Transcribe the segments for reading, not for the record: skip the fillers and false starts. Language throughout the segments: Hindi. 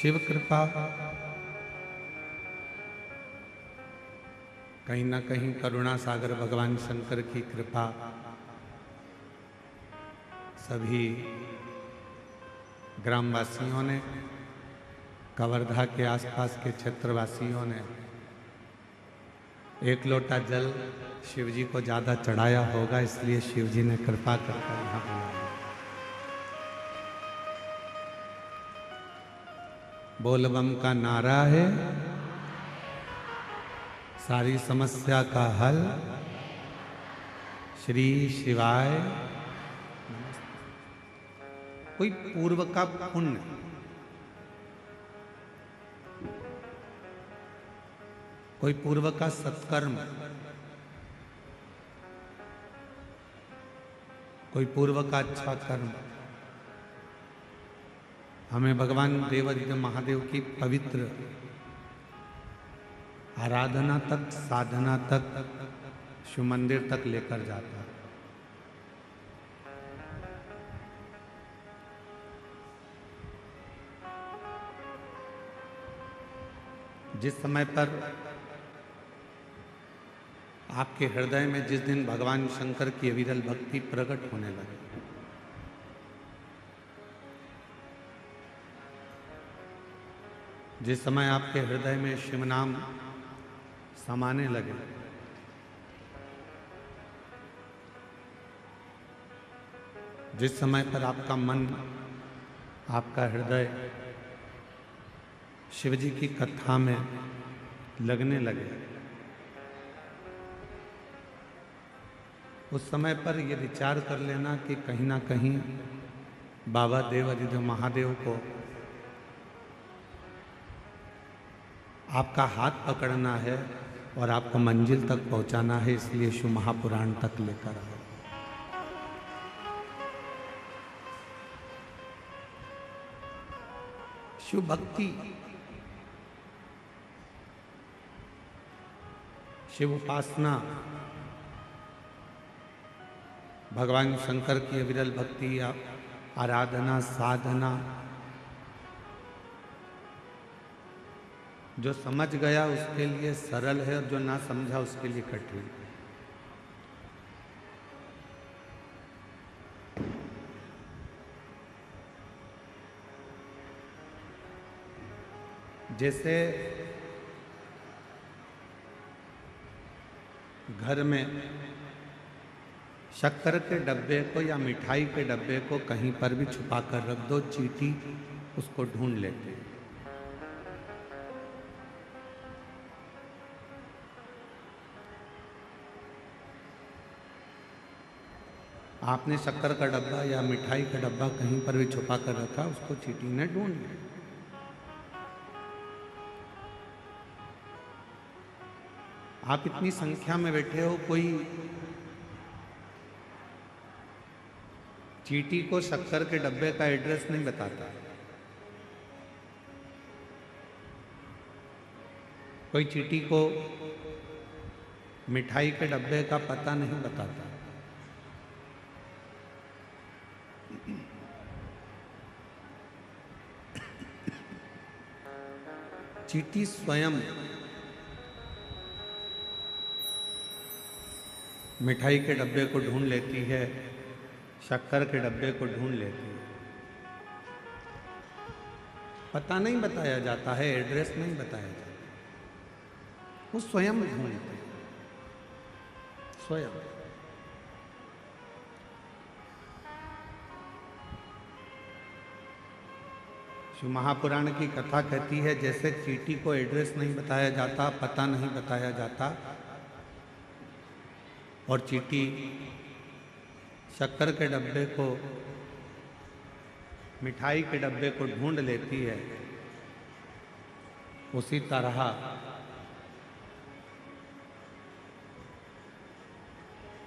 शिव कृपा कहीं ना कहीं करुणा सागर भगवान शंकर की कृपा सभी ग्रामवासियों ने, कवर्धा के आसपास के क्षेत्रवासियों ने एक लोटा जल शिव जी को ज़्यादा चढ़ाया होगा, इसलिए शिव जी ने कृपा करके यहाँ बुलाया। बोलबम का नारा है, सारी समस्या का हल, श्री शिवाय। कोई पूर्व का पुण्य, कोई पूर्व का सत्कर्म, कोई पूर्व का अच्छा कर्म हमें भगवान देवादिदेव महादेव की पवित्र आराधना तक, साधना तक, शिव मंदिर तक लेकर जाता है। जिस समय पर आपके हृदय में जिस दिन भगवान शंकर की अविरल भक्ति प्रकट होने लगे, जिस समय आपके हृदय में शिव नाम समाने लगे, जिस समय पर आपका मन, आपका हृदय शिव जी की कथा में लगने लगे, उस समय पर यह विचार कर लेना कि कहीं ना कहीं बाबा देवादिदेव महादेव को आपका हाथ पकड़ना है और आपको मंजिल तक पहुंचाना है, इसलिए शिव महापुराण तक लेकर आओ। शिव भक्ति, शिव उपासना, भगवान शंकर की अविरल भक्ति, आराधना, साधना, जो समझ गया उसके लिए सरल है और जो ना समझा उसके लिए कठिन। जैसे घर में शक्कर के डब्बे को या मिठाई के डब्बे को कहीं पर भी छुपा कर रख दो, चींटी उसको ढूंढ लेते हैं। आपने शक्कर का डब्बा या मिठाई का डब्बा कहीं पर भी छुपा कर रखा, उसको चींटी ने ढूंढ लिया। आप इतनी संख्या में बैठे हो, कोई चींटी को शक्कर के डब्बे का एड्रेस नहीं बताता, कोई चींटी को मिठाई के डब्बे का पता नहीं बताता। चींटी स्वयं मिठाई के डब्बे को ढूंढ लेती है, शक्कर के डब्बे को ढूंढ लेती है। पता नहीं बताया जाता है, एड्रेस नहीं बताया जाता, वो स्वयं ढूंढते हैं, स्वयं। शिव महापुराण की कथा कहती है, जैसे चींटी को एड्रेस नहीं बताया जाता, पता नहीं बताया जाता, और चींटी शक्कर के डब्बे को, मिठाई के डब्बे को ढूंढ लेती है, उसी तरह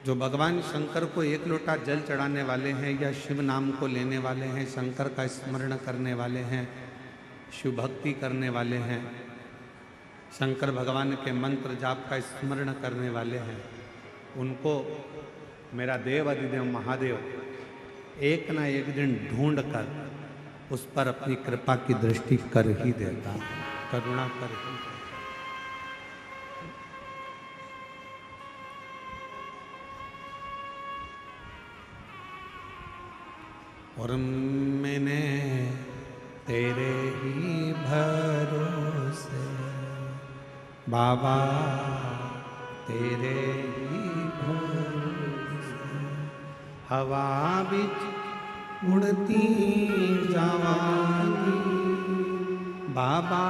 जो भगवान शंकर को एक लोटा जल चढ़ाने वाले हैं या शिव नाम को लेने वाले हैं, शंकर का स्मरण करने वाले हैं, शिव भक्ति करने वाले हैं, शंकर भगवान के मंत्र जाप का स्मरण करने वाले हैं, उनको मेरा देव अधिदेव महादेव एक ना एक दिन ढूंढ कर उस पर अपनी कृपा की दृष्टि कर ही देता है, करुणा कर ही देता। और मैंने तेरे ही भरोसे बाबा, तेरे ही भरोसे हवा बिच उड़ती जावांगी बाबा,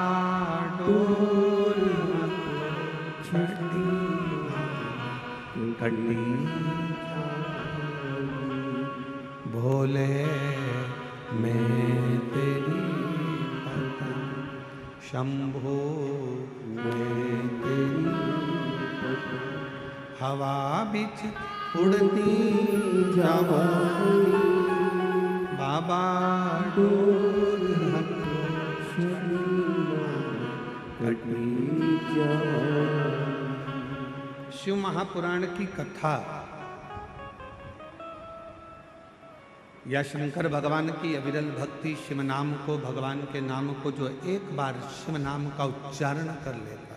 डोर छुट्टी कटी भोले मैं तेरी पतन, शंभो मैं तेरी पतन, हवा बिच उड़ती जावांगी बाबा, डोर कटी शिव महापुराण की कथा या शंकर भगवान की अविरल भक्ति, शिव नाम को, भगवान के नाम को जो एक बार शिव नाम का उच्चारण कर लेता,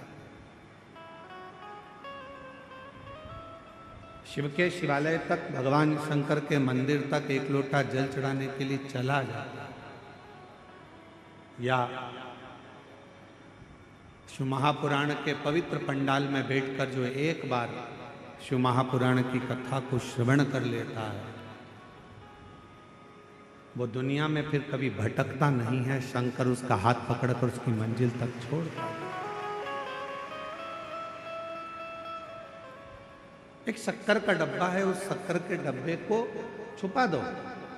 शिव के शिवालय तक, भगवान शंकर के मंदिर तक एक लोटा जल चढ़ाने के लिए चला जाता, या शिव महापुराण के पवित्र पंडाल में बैठकर जो एक बार शिव महापुराण की कथा को श्रवण कर लेता है, वो दुनिया में फिर कभी भटकता नहीं है। शंकर उसका हाथ पकड़कर उसकी मंजिल तक छोड़ता है। एक शक्कर का डब्बा है, उस शक्कर के डब्बे को छुपा दो,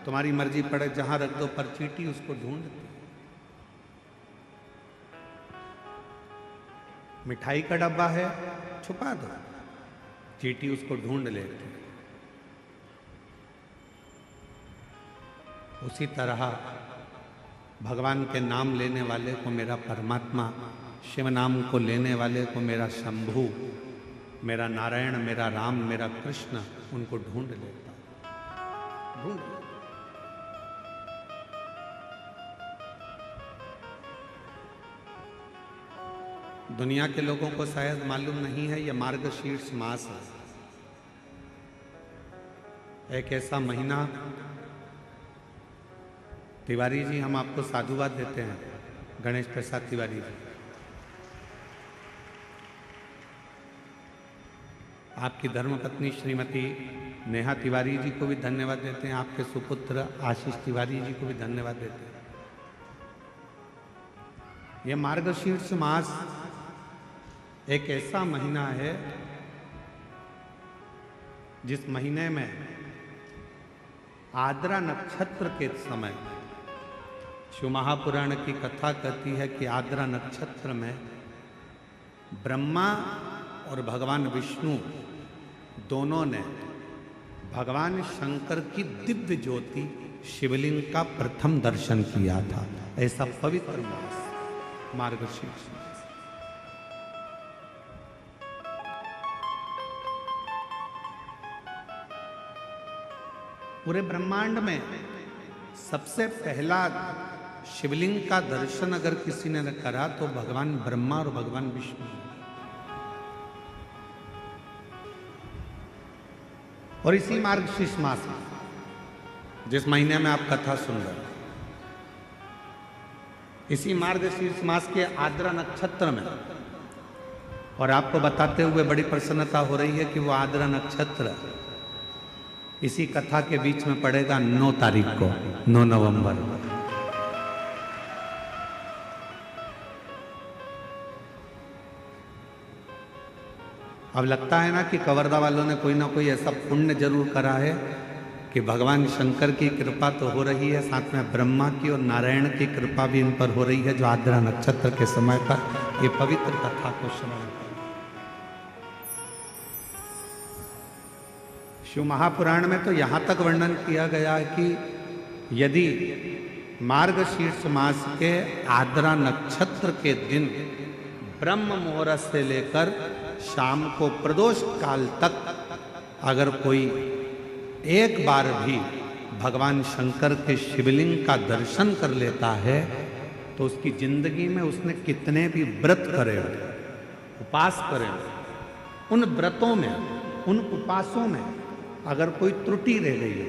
तुम्हारी मर्जी पड़े जहां रख दो, पर चींटी उसको ढूंढती। मिठाई का डब्बा है, छुपा दो, चींटी उसको ढूंढ लेती। उसी तरह भगवान के नाम लेने वाले को मेरा परमात्मा, शिव नाम को लेने वाले को मेरा शंभु, मेरा नारायण, मेरा राम, मेरा कृष्ण उनको ढूंढ लेता, ढूंढ लेता। दुनिया के लोगों को शायद मालूम नहीं है, यह मार्गशीर्ष मास है, एक ऐसा महीना। तिवारी जी, हम आपको साधुवाद देते हैं, गणेश प्रसाद तिवारी जी। आपकी धर्मपत्नी श्रीमती नेहा तिवारी जी को भी धन्यवाद देते हैं, आपके सुपुत्र आशीष तिवारी जी को भी धन्यवाद देते हैं। यह मार्गशीर्ष मास एक ऐसा महीना है जिस महीने में आद्रा नक्षत्र के समय, शिव महापुराण की कथा कहती है कि आद्रा नक्षत्र में ब्रह्मा और भगवान विष्णु दोनों ने भगवान शंकर की दिव्य ज्योति शिवलिंग का प्रथम दर्शन किया था। ऐसा पवित्र मास मार्गशीर्ष। पूरे ब्रह्मांड में सबसे पहला शिवलिंग का दर्शन अगर किसी ने करा तो भगवान ब्रह्मा और भगवान विष्णु। और इसी मार्गशीर्ष मास में, जिस महीने में आप कथा सुन रहे, इसी मार्गशीर्ष मास के आद्रा नक्षत्र में, और आपको बताते हुए बड़ी प्रसन्नता हो रही है कि वो आद्रा नक्षत्र इसी कथा के बीच में पड़ेगा 9 तारीख को, 9 नवंबर। अब लगता है ना कि कवर्धा वालों ने कोई ना कोई ऐसा पुण्य जरूर करा है कि भगवान शंकर की कृपा तो हो रही है, साथ में ब्रह्मा की और नारायण की कृपा भी इन पर हो रही है, जो आद्रा नक्षत्र के समय पर ये पवित्र कथा को श्रवण कर। शिव महापुराण में तो यहाँ तक वर्णन किया गया है कि यदि मार्गशीर्ष मास के आद्रा नक्षत्र के दिन ब्रह्म मुहूर्त से लेकर शाम को प्रदोष काल तक अगर कोई एक बार भी भगवान शंकर के शिवलिंग का दर्शन कर लेता है तो उसकी जिंदगी में उसने कितने भी व्रत करे हो, उपास करे हो, उन व्रतों में, उन उपासों में अगर कोई त्रुटि रह गई हो,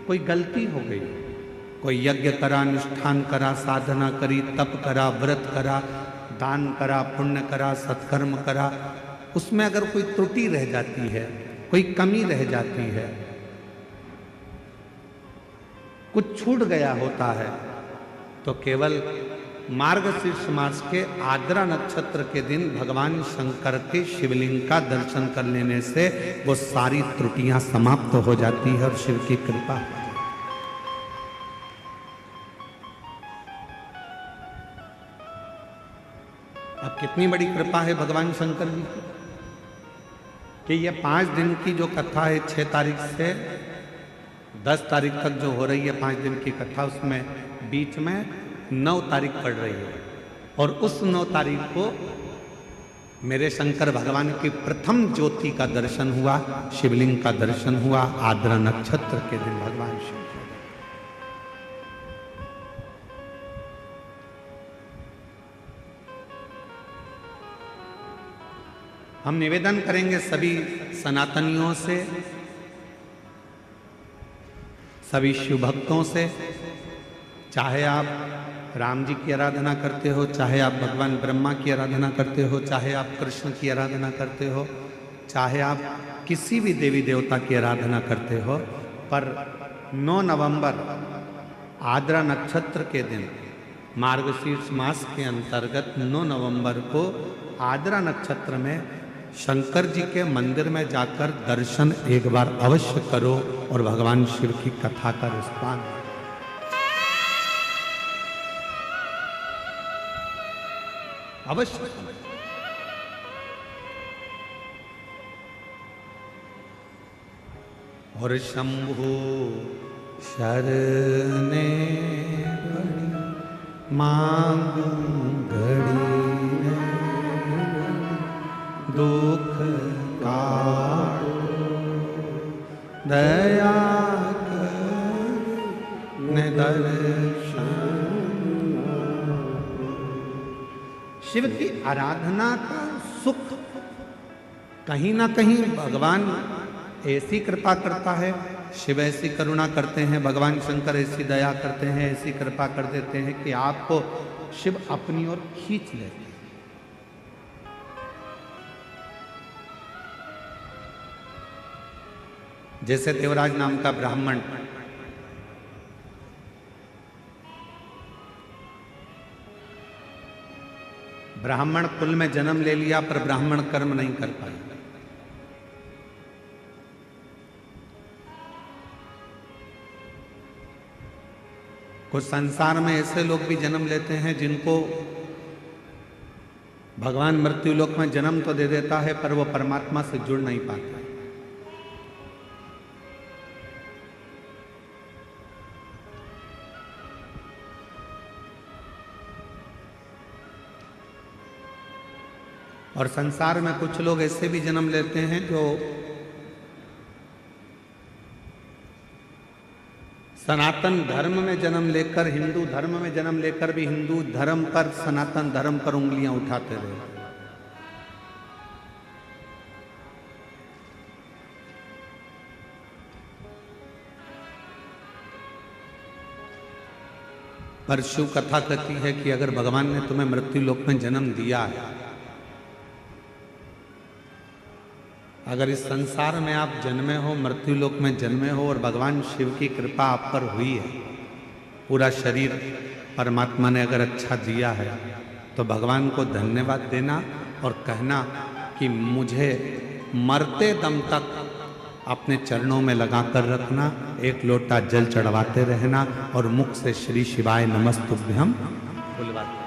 कोई गलती हो गई, कोई यज्ञ करा, अनुष्ठान करा, साधना करी, तप करा, व्रत करा, दान करा, पुण्य करा, सत्कर्म करा, उसमें अगर कोई त्रुटि रह जाती है, कोई कमी रह जाती है, कुछ छूट गया होता है, तो केवल मार्गशीर्ष मास के आद्रा नक्षत्र के दिन भगवान शंकर के शिवलिंग का दर्शन कर लेने से वो सारी त्रुटियां समाप्त हो जाती है और शिव की कृपा हो जाती है। अब कितनी बड़ी कृपा है भगवान शंकर जी की कि ये 5 दिन की जो कथा है 6 तारीख से 10 तारीख तक जो हो रही है 5 दिन की कथा, उसमें बीच में 9 तारीख पड़ रही है और उस 9 तारीख को मेरे शंकर भगवान की प्रथम ज्योति का दर्शन हुआ, शिवलिंग का दर्शन हुआ आद्रा नक्षत्र के दिन भगवान शिव। हम निवेदन करेंगे सभी सनातनियों से, सभी शिव भक्तों से, चाहे आप राम जी की आराधना करते हो, चाहे आप भगवान ब्रह्मा की आराधना करते हो, चाहे आप कृष्ण की आराधना करते हो, चाहे आप किसी भी देवी देवता की आराधना करते हो, पर 9 नवंबर आद्रा नक्षत्र के दिन मार्गशीर्ष मास के अंतर्गत 9 नवंबर को आद्रा नक्षत्र में शंकर जी के मंदिर में जाकर दर्शन एक बार अवश्य करो और भगवान शिव की कथा का रिस्पान अवश्य। और शंभु शरणे मांग घड़ी दुख काटो दया कर दर्शन। शिव की आराधना का सुख कहीं ना कहीं भगवान ऐसी कृपा करता है, शिव ऐसी करुणा करते हैं, भगवान शंकर ऐसी दया करते हैं, ऐसी कृपा कर देते हैं कि आपको शिव अपनी ओर खींच लेते हैं। जैसे देवराज नाम का ब्राह्मण कुल में जन्म ले लिया पर ब्राह्मण कर्म नहीं कर पाए। कुछ संसार में ऐसे लोग भी जन्म लेते हैं जिनको भगवान मृत्यु लोक में जन्म तो दे देता है पर वो परमात्मा से जुड़ नहीं पाता। और संसार में कुछ लोग ऐसे भी जन्म लेते हैं जो सनातन धर्म में जन्म लेकर, हिंदू धर्म में जन्म लेकर भी हिंदू धर्म पर, सनातन धर्म पर उंगलियां उठाते रहे। पर शिव कथा कहती है कि अगर भगवान ने तुम्हें मृत्यु लोक में जन्म दिया है, अगर इस संसार में आप जन्मे हो, मृत्यु लोक में जन्मे हो और भगवान शिव की कृपा आप पर हुई है, पूरा शरीर परमात्मा ने अगर अच्छा दिया है, तो भगवान को धन्यवाद देना और कहना कि मुझे मरते दम तक अपने चरणों में लगा कर रखना, एक लोटा जल चढ़वाते रहना और मुख से श्री शिवाय नमस्तुभ्यम बुलवाते।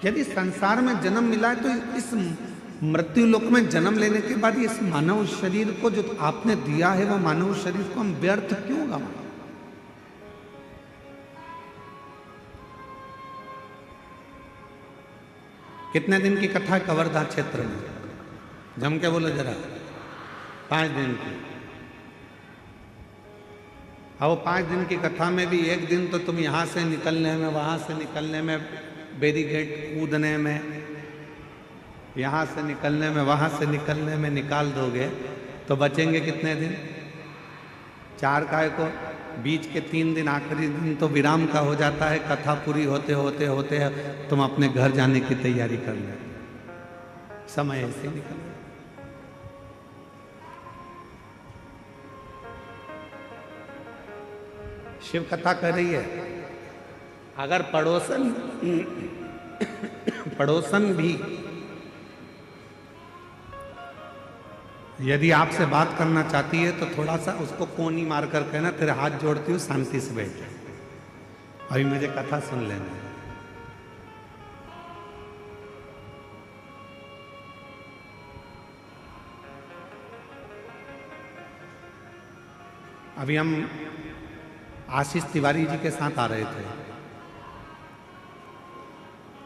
यदि संसार में जन्म मिला है तो इस मृत्यु लोक में जन्म लेने के बाद इस मानव शरीर को जो आपने दिया है, वो मानव शरीर को हम व्यर्थ क्यों गवाएं? कितने दिन की कथा है कवर्धा क्षेत्र में? जम के बोलो जरा। 5 दिन की। अब वो 5 दिन की कथा में भी एक दिन तो तुम यहाँ से निकलने में, वहाँ से निकलने में, बैरिकेड कूदने में, यहाँ से निकलने में, वहाँ से निकलने में निकाल दोगे तो बचेंगे कितने दिन? 4 काय को बीच के 3 दिन, आखिरी दिन तो विराम का हो जाता है। कथा पूरी होते होते होते तुम अपने घर जाने की तैयारी कर ले। समय ऐसे निकल गया। शिव कथा कर रही है। अगर पड़ोसन भी यदि आपसे बात करना चाहती है तो थोड़ा सा उसको कोनी मार कर कहना, तेरे हाथ जोड़ती हूँ, शांति से बैठ। अभी मुझे कथा सुन लेना। अभी हम आशीष तिवारी जी के साथ आ रहे थे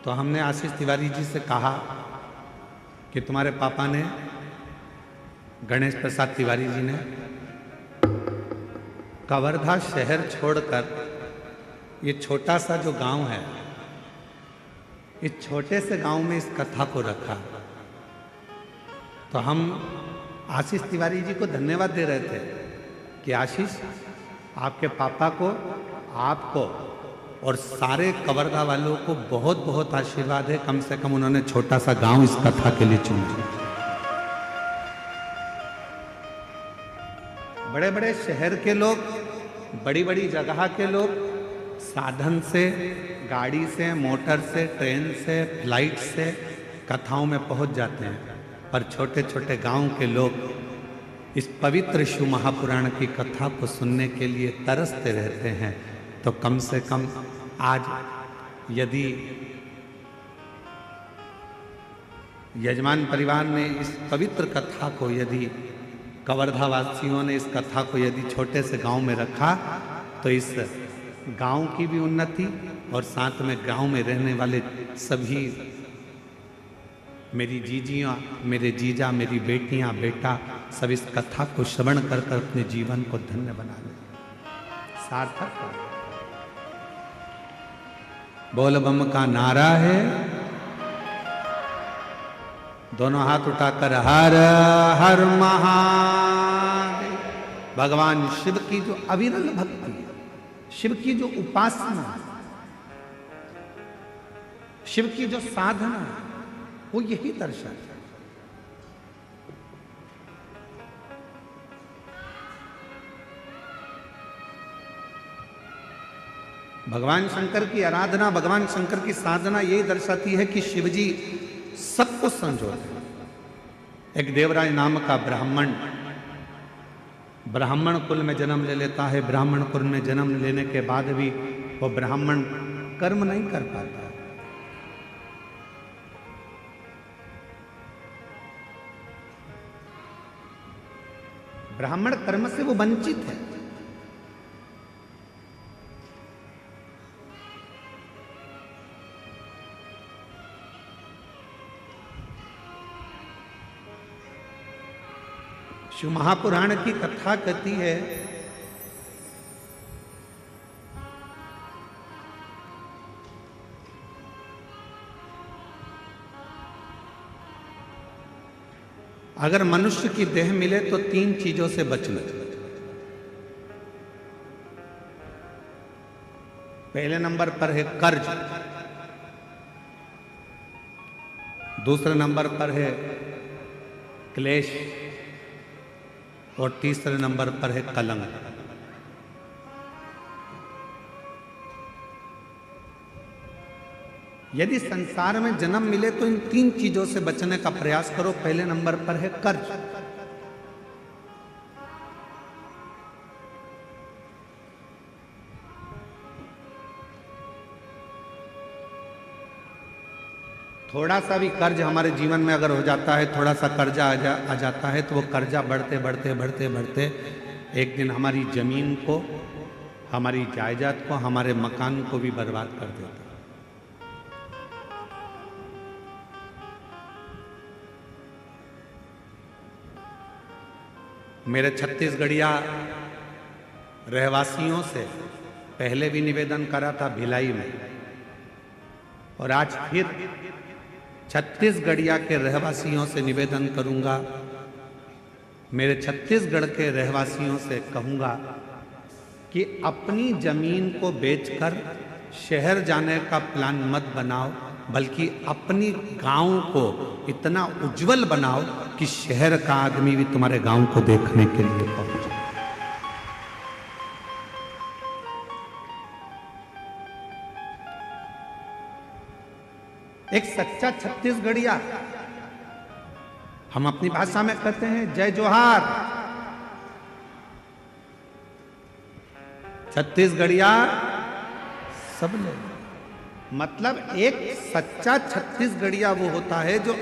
तो हमने आशीष तिवारी जी से कहा कि तुम्हारे पापा ने, गणेश प्रसाद तिवारी जी ने, कवर्धा शहर छोड़कर ये छोटा सा जो गांव है, इस छोटे से गांव में इस कथा को रखा। तो हम आशीष तिवारी जी को धन्यवाद दे रहे थे कि आशीष, आपके पापा को, आपको और सारे कवर्धा वालों को बहुत बहुत आशीर्वाद है। कम से कम उन्होंने छोटा सा गांव इस कथा के लिए चुना। बड़े बड़े शहर के लोग, बड़ी बड़ी जगह के लोग साधन से, गाड़ी से, मोटर से, ट्रेन से, फ्लाइट से कथाओं में पहुंच जाते हैं, पर छोटे छोटे गांव के लोग इस पवित्र शिव महापुराण की कथा को सुनने के लिए तरसते रहते हैं। तो कम से कम आज यदि यजमान परिवार ने इस पवित्र कथा को, यदि कवर्धा वासियों ने इस कथा को यदि छोटे से गांव में रखा तो इस गांव की भी उन्नति और साथ में गांव में रहने वाले सभी, मेरी जीजियाँ, मेरे जीजा, मेरी बेटियाँ, बेटा, सब इस कथा को श्रवण कर कर अपने जीवन को धन्य बना ले, सार्थक कर। बोल बम का नारा है, दोनों हाथ उठाकर हर हर महादेव। भगवान शिव की जो अविरल भक्ति है, शिव की जो उपासना, शिव की जो साधना, वो यही दर्शन है। भगवान शंकर की आराधना, भगवान शंकर की साधना यही दर्शाती है कि शिवजी सबको संजोते हैं। एक देवराज नाम का ब्राह्मण कुल में जन्म ले लेता है। ब्राह्मण कुल में जन्म लेने के बाद भी वो ब्राह्मण कर्म नहीं कर पाता। ब्राह्मण कर्म से वो वंचित है। शिव महापुराण की कथा कहती है अगर मनुष्य की देह मिले तो 3 चीजों से बचना। पहले नंबर पर है कर्ज, दूसरे नंबर पर है क्लेश और तीसरे नंबर पर है कलंक। यदि संसार में जन्म मिले तो इन 3 चीजों से बचने का प्रयास करो। पहले नंबर पर है कर्ज। थोड़ा सा भी कर्ज हमारे जीवन में अगर हो जाता है, थोड़ा सा कर्जा आ जाता है तो वो कर्जा बढ़ते बढ़ते बढ़ते बढ़ते एक दिन हमारी जमीन को, हमारी जायदाद को, हमारे मकान को भी बर्बाद कर देता है। मेरे छत्तीसगढ़िया रहवासियों से पहले भी निवेदन करा था भिलाई में, और आज फिर छत्तीसगढ़िया के रहवासियों से निवेदन करूंगा, मेरे छत्तीसगढ़ के रहवासियों से कहूंगा कि अपनी जमीन को बेचकर शहर जाने का प्लान मत बनाओ, बल्कि अपनी गांव को इतना उज्जवल बनाओ कि शहर का आदमी भी तुम्हारे गांव को देखने के लिए पहुंचे। एक सच्चा छत्तीसगढ़िया, हम अपनी भाषा में कहते हैं जय जोहार। छत्तीसगढ़िया सब लोग, मतलब एक सच्चा छत्तीसगढ़िया वो होता है जो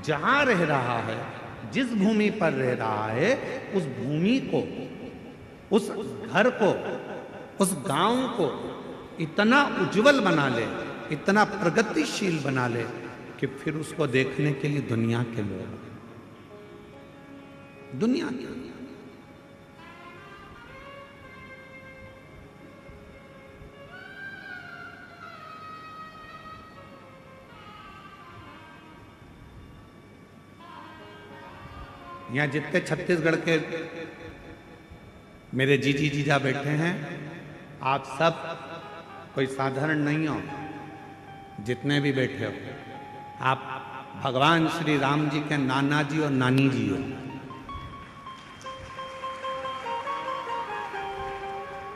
जहां रह रहा है, जिस भूमि पर रह रहा है, उस भूमि को, उस घर को, उस गांव को इतना उज्जवल बना ले, इतना प्रगतिशील बना ले कि फिर उसको देखने के लिए दुनिया के लोग, दुनिया के यहाँ जितने छत्तीसगढ़ के मेरे जीजी जीजा बैठे हैं, आप सब कोई साधारण नहीं हो। जितने भी बैठे हो, आप भगवान श्री राम जी के नाना जी और नानी जी हो।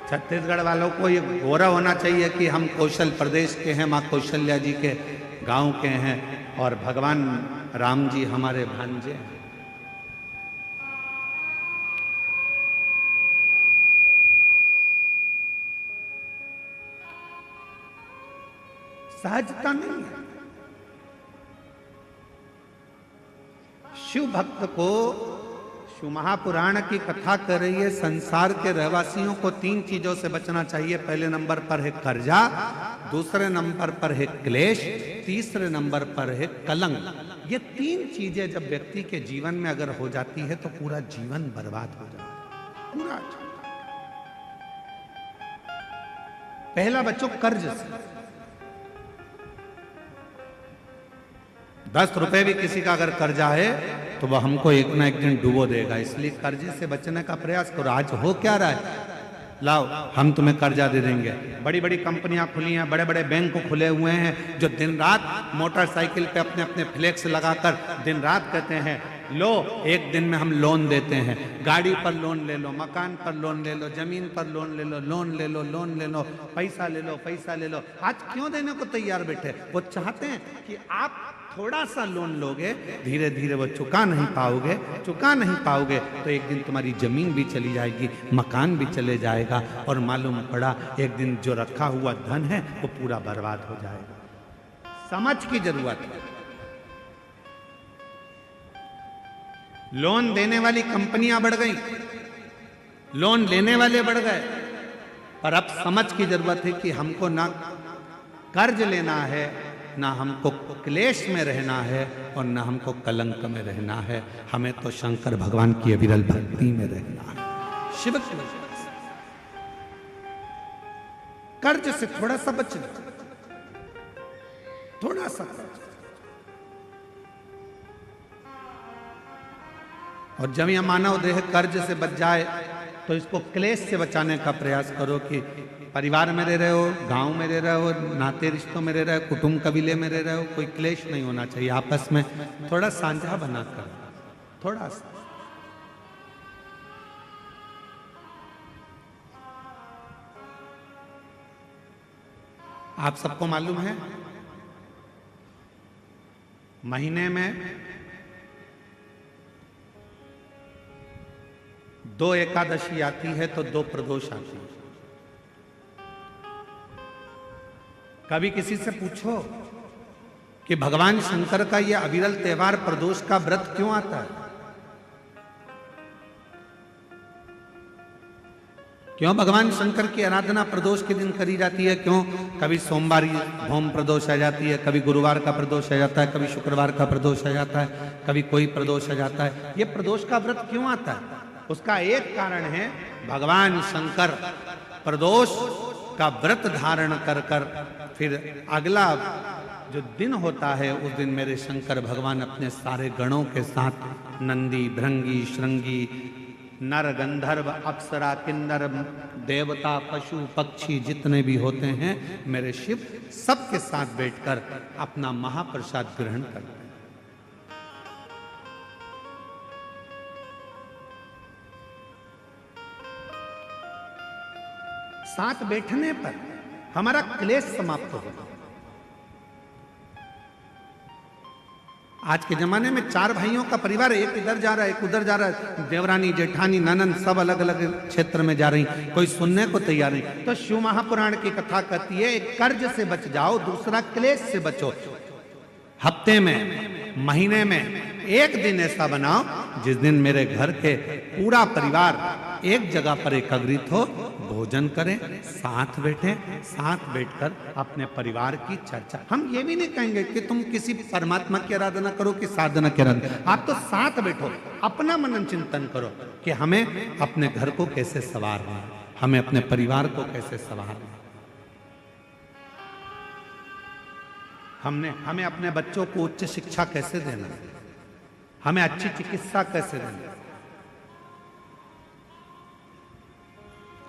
छत्तीसगढ़ वालों को ये गौरव होना चाहिए कि हम कौशल प्रदेश के हैं, माँ कौशल्या जी के गांव के हैं, और भगवान राम जी हमारे भांजे हैं। सहजता नहीं है। शिव भक्त को, शिव महापुराण की कथा कर रही है, संसार के रहवासियों को 3 चीजों से बचना चाहिए। पहले नंबर पर है कर्जा, दूसरे नंबर पर है क्लेश, तीसरे नंबर पर है कलंक। ये 3 चीजें जब व्यक्ति के जीवन में अगर हो जाती है तो पूरा जीवन बर्बाद हो जाता है, पूरा। पहला बच्चों कर्ज से। 10 रुपए भी किसी का अगर कर्जा है तो वह हमको एक ना एक दिन डुबो देगा, इसलिए कर्जे से बचने का प्रयास करो। आज हो क्या रहा है, लाओ हम तुम्हें कर्जा दे देंगे। बड़ी बड़ी कंपनियां खुली हैं, बड़े बड़े बैंक खुले हुए हैं, जो दिन रात मोटरसाइकिल पे अपने अपने फ्लेक्स लगाकर दिन रात कहते हैं लो एक दिन में हम लोन देते हैं। गाड़ी पर लोन ले लो, मकान पर लोन ले लो, जमीन पर लोन ले लो, लोन ले लो, लोन ले लो, पैसा ले लो, पैसा ले लो। आज क्यों देने को तैयार बैठे? वो चाहते हैं कि आप थोड़ा सा लोन लोगे, धीरे धीरे वो चुका नहीं पाओगे, चुका नहीं पाओगे तो एक दिन तुम्हारी जमीन भी चली जाएगी, मकान भी चले जाएगा, और मालूम पड़ा एक दिन जो रखा हुआ धन है वो पूरा बर्बाद हो जाएगा। समझ की जरूरत है। लोन देने वाली कंपनियां बढ़ गई, लोन लेने वाले बढ़ गए, पर अब समझ की जरूरत है कि हमको ना कर्ज लेना है, ना हमको क्लेश में रहना है, और ना हमको कलंक में रहना है। हमें तो शंकर भगवान की अविरल भक्ति में रहना है, शिव की वजह से। कर्ज से थोड़ा सा बच, थोड़ा सा कर्ज। और जब यह मानव देह कर्ज से बच जाए तो इसको क्लेश से बचाने का प्रयास करो कि परिवार में रह रहे हो, गांव में रह रहे हो, नाते रिश्तों में रह रहे हो, कुटुंब कबीले में रह रहे हो, कोई क्लेश नहीं होना चाहिए। आपस में थोड़ा साझा बनाकर, थोड़ा सा। आप सबको मालूम है महीने में 2 एकादशी आती है तो 2 प्रदोष आती है। कभी किसी से पूछो कि भगवान शंकर का यह अविरल त्योहार प्रदोष का व्रत क्यों आता है? क्यों भगवान शंकर की आराधना प्रदोष के दिन करी जाती है? क्यों? कभी सोमवार भौम प्रदोष आ जाती है, कभी गुरुवार का प्रदोष आ जाता है, कभी शुक्रवार का प्रदोष आ जाता है, कभी कोई प्रदोष आ जाता है। ये प्रदोष का व्रत क्यों आता है? उसका एक कारण है भगवान शंकर प्रदोष का व्रत धारण कर कर फिर अगला जो दिन होता है उस दिन मेरे शंकर भगवान अपने सारे गणों के साथ नंदी, भृंगी, श्रृंगी, नर, गंधर्व, अप्सरा, किन्नर, देवता, पशु, पक्षी जितने भी होते हैं मेरे शिव सबके साथ बैठकर अपना महाप्रसाद ग्रहण करते हैं। साथ बैठने पर हमारा क्लेश समाप्त होगा। आज के जमाने में 4 भाइयों का परिवार, एक इधर जा रहा है, एक उधर जा रहा है, देवरानी, जेठानी, ननंद सब अलग अलग क्षेत्र में जा रही, कोई सुनने को तैयार नहीं। तो शिव महापुराण की कथा कहती है एक कर्ज से बच जाओ, दूसरा क्लेश से बचो। हफ्ते में, महीने में एक दिन ऐसा बनाओ जिस दिन मेरे घर के पूरा परिवार एक जगह पर एकत्रित हो, भोजन करें, साथ बैठें, साथ बैठकर अपने परिवार की चर्चा। हम ये भी नहीं कहेंगे कि तुम किसी परमात्मा की आराधना करो कि साधना की आराधना, आप तो साथ बैठो, अपना मनन चिंतन करो कि हमें अपने घर को कैसे संवारना है, हमें अपने परिवार को कैसे संवारना है, हमें अपने बच्चों को उच्च शिक्षा कैसे देना है, हमें अच्छी चिकित्सा कैसे देना है।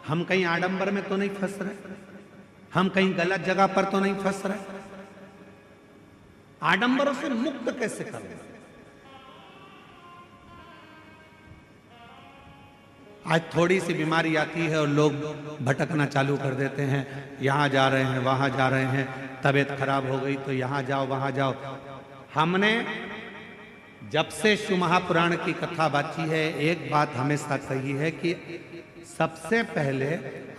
हम कहीं आडंबर में तो नहीं फंस रहे, हम कहीं गलत जगह पर तो नहीं फंस रहे, आडंबरों से मुक्त कैसे करें। आज थोड़ी सी बीमारी आती है और लोग भटकना चालू कर देते हैं, यहां जा रहे हैं, वहां जा रहे हैं, तबीयत खराब हो गई तो यहां जाओ, वहां जाओ। हमने जब से शिव महापुराण की कथा बाची है एक बात हमेशा कही है कि सबसे पहले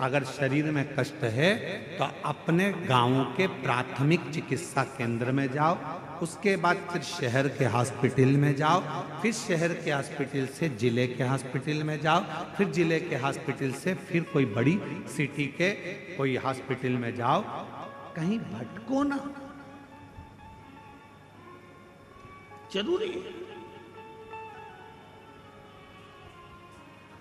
अगर शरीर में कष्ट है तो अपने गांव के प्राथमिक चिकित्सा केंद्र में जाओ, उसके बाद फिर शहर के हॉस्पिटल में जाओ, फिर शहर के हॉस्पिटल से जिले के हॉस्पिटल में जाओ, फिर जिले के हॉस्पिटल से फिर कोई बड़ी सिटी के कोई हॉस्पिटल में जाओ। कहीं भटको ना, जरूरी है।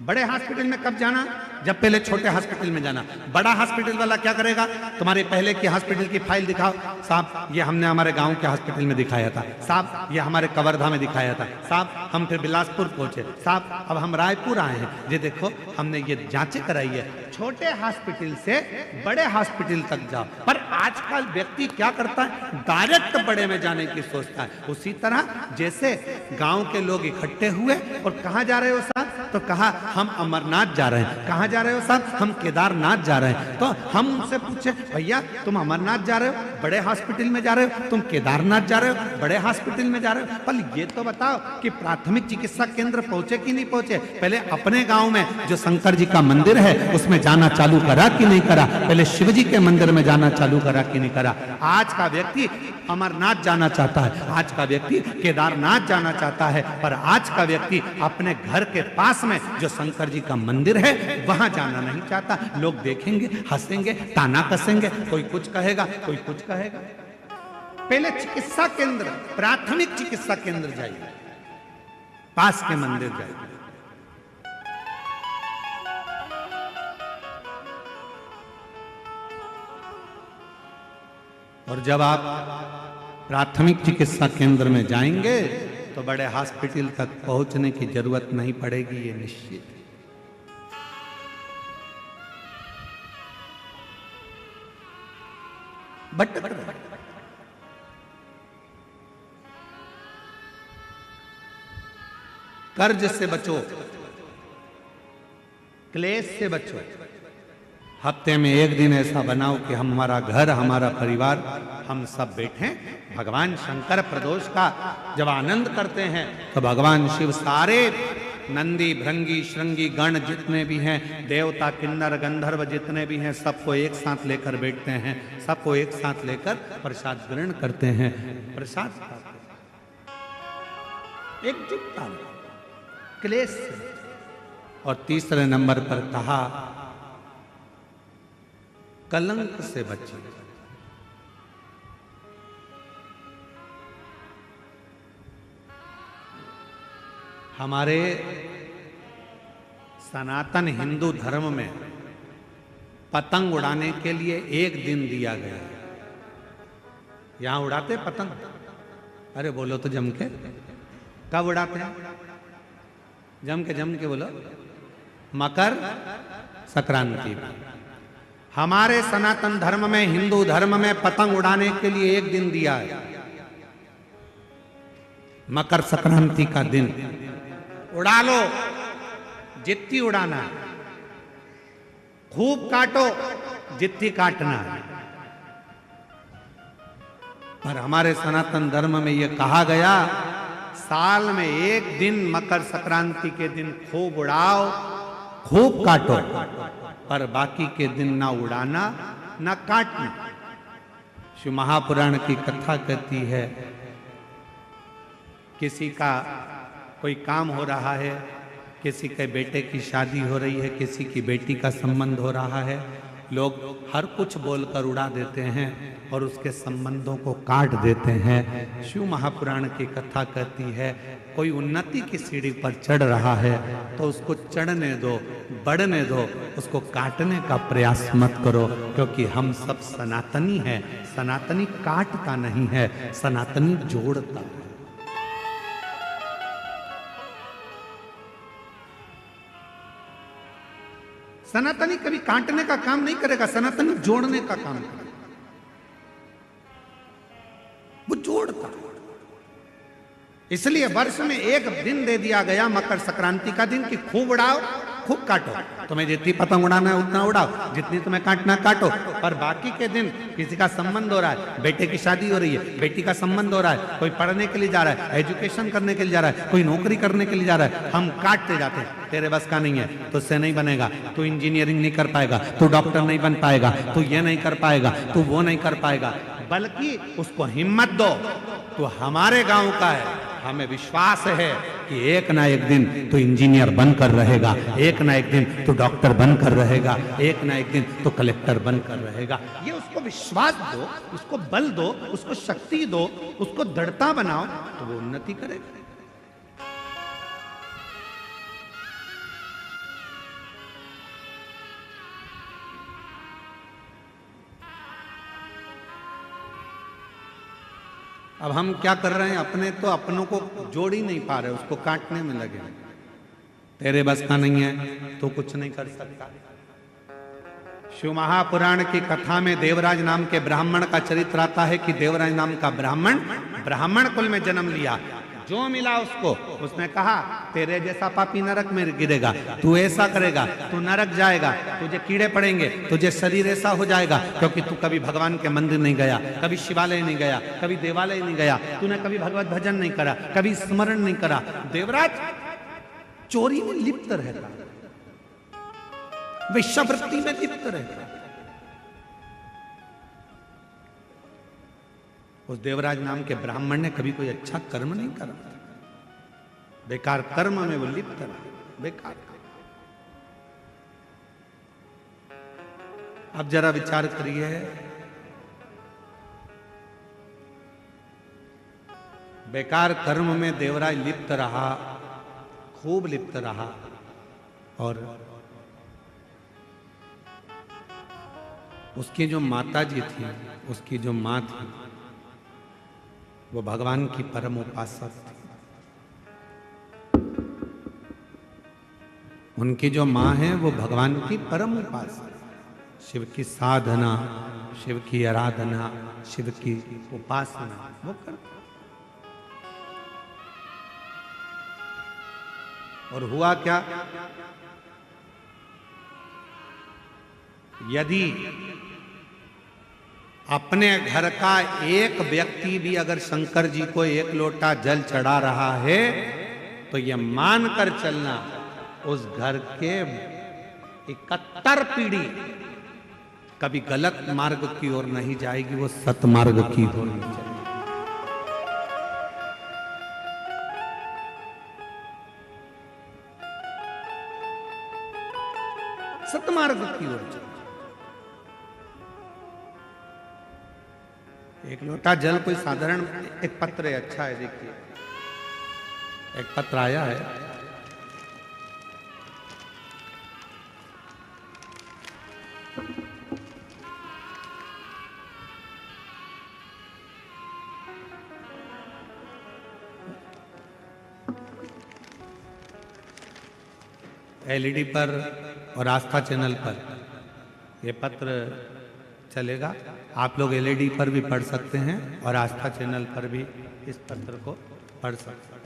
बड़े हॉस्पिटल में कब जाना, जब पहले छोटे हॉस्पिटल में जाना। बड़ा हॉस्पिटल वाला क्या करेगा, तुम्हारे पहले के हॉस्पिटल की फाइल दिखाओ, साहब ये हमने हमारे गांव के हॉस्पिटल में दिखाया था, साहब ये हमारे कवर्धा में दिखाया था, साहब हम फिर बिलासपुर पहुंचे, साहब अब हम रायपुर आए हैं, ये देखो हमने ये जांचें कराई है। छोटे हॉस्पिटल से बड़े हॉस्पिटल तक जाओ। पर आजकल व्यक्ति क्या करता है, डायरेक्ट बड़े में जाने की सोचता है। उसी तरह जैसे गांव के लोग इकट्ठे हुए और कहां जा रहे हो साहब, तो कहा हम अमरनाथ जा रहे हैं। कहां जा रहे हो साहब, हम केदारनाथ जा रहे हैं। तो हम उनसे पूछे भैया तुम अमरनाथ जा रहे हो, बड़े हॉस्पिटल में जा रहे हो, तुम केदारनाथ जा रहे हो, बड़े हॉस्पिटल में जा रहे हो। पर ये तो बताओ कि प्राथमिक चिकित्सा केंद्र पहुंचे कि नहीं पहुंचे। पहले अपने गांव में जो शंकर जी का मंदिर है उसमें जाना चालू करा कि नहीं करा, पहले शिव जी के मंदिर में जाना चालू करा कि नहीं करा। आज का व्यक्ति अमरनाथ जाना चाहता है, आज का व्यक्ति केदारनाथ जाना चाहता है, पर आज का व्यक्ति अपने घर के पास में जो शंकर जी का मंदिर है वहां जाना नहीं चाहता। लोग देखेंगे, हंसेंगे, ताना कसेंगे, कोई कुछ कहेगा, कोई कुछ कहेगा। पहले चिकित्सा केंद्र, प्राथमिक चिकित्सा केंद्र जाइए, पास के मंदिर जाइए। और जब आप प्राथमिक चिकित्सा केंद्र में जाएंगे तो बड़े हॉस्पिटल तक पहुंचने की जरूरत नहीं पड़ेगी, ये निश्चित। बट कर्ज से बचो, क्लेश से बचो। हफ्ते में एक दिन ऐसा बनाओ कि हम, हमारा घर, हमारा परिवार, हम सब बैठे भगवान शंकर प्रदोष का जब आनंद करते हैं तो भगवान शिव सारे नंदी, भृंगी, श्रृंगी गण जितने भी हैं, देवता, किन्नर, गंधर्व जितने भी हैं, सबको एक साथ लेकर बैठते हैं, सबको एक साथ लेकर प्रसाद ग्रहण करते हैं, प्रसाद एकजुटता, क्लेश से। और तीसरे नंबर पर कहा कलंक से बचे। हमारे सनातन हिंदू धर्म में पतंग उड़ाने के लिए एक दिन दिया गया है। यहां उड़ाते पतंग? अरे बोलो तो जम के। कब उड़ाते हैं? जम के बोलो। मकर संक्रांति। हमारे सनातन धर्म में, हिंदू धर्म में पतंग उड़ाने के लिए एक दिन दिया है, मकर संक्रांति का दिन। उड़ा लो जितनी उड़ाना है, खूब काटो जितनी काटना है। पर हमारे सनातन धर्म में यह कहा गया, साल में एक दिन मकर संक्रांति के दिन खूब उड़ाओ, खूब काटो, पर बाकी के दिन ना उड़ाना ना काटना। शिव महापुराण की कथा कहती है, किसी का कोई काम हो रहा है, किसी के बेटे की शादी हो रही है, किसी की बेटी का संबंध हो रहा है, लोग हर कुछ बोलकर उड़ा देते हैं और उसके संबंधों को काट देते हैं। शिव महापुराण की कथा कहती है, कोई उन्नति की सीढ़ी पर चढ़ रहा है तो उसको चढ़ने दो, बढ़ने दो, उसको काटने का प्रयास मत करो, क्योंकि हम सब सनातनी हैं। सनातनी काटता नहीं है, सनातनी जोड़ता है। सनातनी कभी काटने का काम नहीं करेगा, सनातनी जोड़ने का काम करेगा। वो जोड़ता है। इसलिए वर्ष में एक दिन दे दिया गया, मकर संक्रांति का दिन, कि खूब उड़ाओ, खूब काटो। तुम्हें जितनी पतंग उड़ाना है उतना उड़ाओ, जितनी तुम्हें काटना काटो, पर बाकी के दिन किसी का संबंध हो रहा है, बेटे की शादी हो रही है, बेटी का संबंध हो रहा है, कोई पढ़ने के लिए जा रहा है, एजुकेशन करने के लिए जा रहा है, कोई नौकरी करने के लिए जा रहा है, हम काटते जाते हैं। तेरे बस का नहीं है, तुझसे नहीं बनेगा, तू इंजीनियरिंग नहीं कर पाएगा, तू डॉक्टर नहीं बन पाएगा, तू ये नहीं कर पाएगा, तू वो नहीं कर पाएगा। बल्कि उसको हिम्मत दो, तू हमारे गांव का है, हमें विश्वास है कि एक ना एक दिन तो इंजीनियर बनकर रहेगा, एक ना एक दिन तो डॉक्टर बनकर रहेगा, एक ना एक दिन तो कलेक्टर बनकर रहेगा। ये उसको विश्वास दो, उसको बल दो, उसको शक्ति दो, उसको दृढ़ता बनाओ, तो वो उन्नति करेगा। अब हम क्या कर रहे हैं, अपने तो अपनों को जोड़ ही नहीं पा रहे, उसको काटने में लगे। तेरे बस का नहीं है तो कुछ नहीं कर सकता। शिव महापुराण की कथा में देवराज नाम के ब्राह्मण का चरित्र आता है कि देवराज नाम का ब्राह्मण कुल में जन्म लिया। जो मिला उसको, उसने कहा तेरे जैसा पापी नरक में गिरेगा, तू ऐसा करेगा, तू नरक जाएगा, तुझे कीड़े पड़ेंगे, तुझे शरीर ऐसा हो जाएगा, क्योंकि तू कभी भगवान के मंदिर नहीं गया, कभी शिवालय नहीं गया, कभी देवालय नहीं गया, तूने कभी भगवत भजन नहीं करा, कभी स्मरण नहीं करा। देवराज चोरी में लिप्त रहता, वेश्यावृत्ति में लिप्त रहता। उस देवराज नाम के ब्राह्मण ने कभी कोई अच्छा कर्म नहीं करा, बेकार कर्म में वो लिप्त रहा, बेकार। अब जरा विचार करिए, बेकार कर्म में देवराज लिप्त रहा, खूब लिप्त रहा, और उसकी जो माता जी थी, उसकी जो माँ थी, वो भगवान की परम उपासक थी। उनकी जो माँ है वो भगवान की परम उपासक, शिव की साधना, शिव की आराधना, शिव की उपासना वो करते। और हुआ क्या, यदि अपने घर का एक व्यक्ति भी अगर शंकर जी को एक लोटा जल चढ़ा रहा है, तो यह मानकर चलना उस घर के 71 पीढ़ी कभी गलत मार्ग की ओर नहीं जाएगी, वो सतमार्ग की ओर जाएगी। सतमार्ग की ओर जाएगी। एक लोटा जल कोई साधारण, एक पत्र है, अच्छा है, देखिए एक पत्र आया है। एलईडी पर और आस्था चैनल पर ये पत्र चलेगा। आप लोग एलईडी पर भी पढ़ सकते हैं और आस्था चैनल पर भी इस पत्र को पढ़ सकते हैं।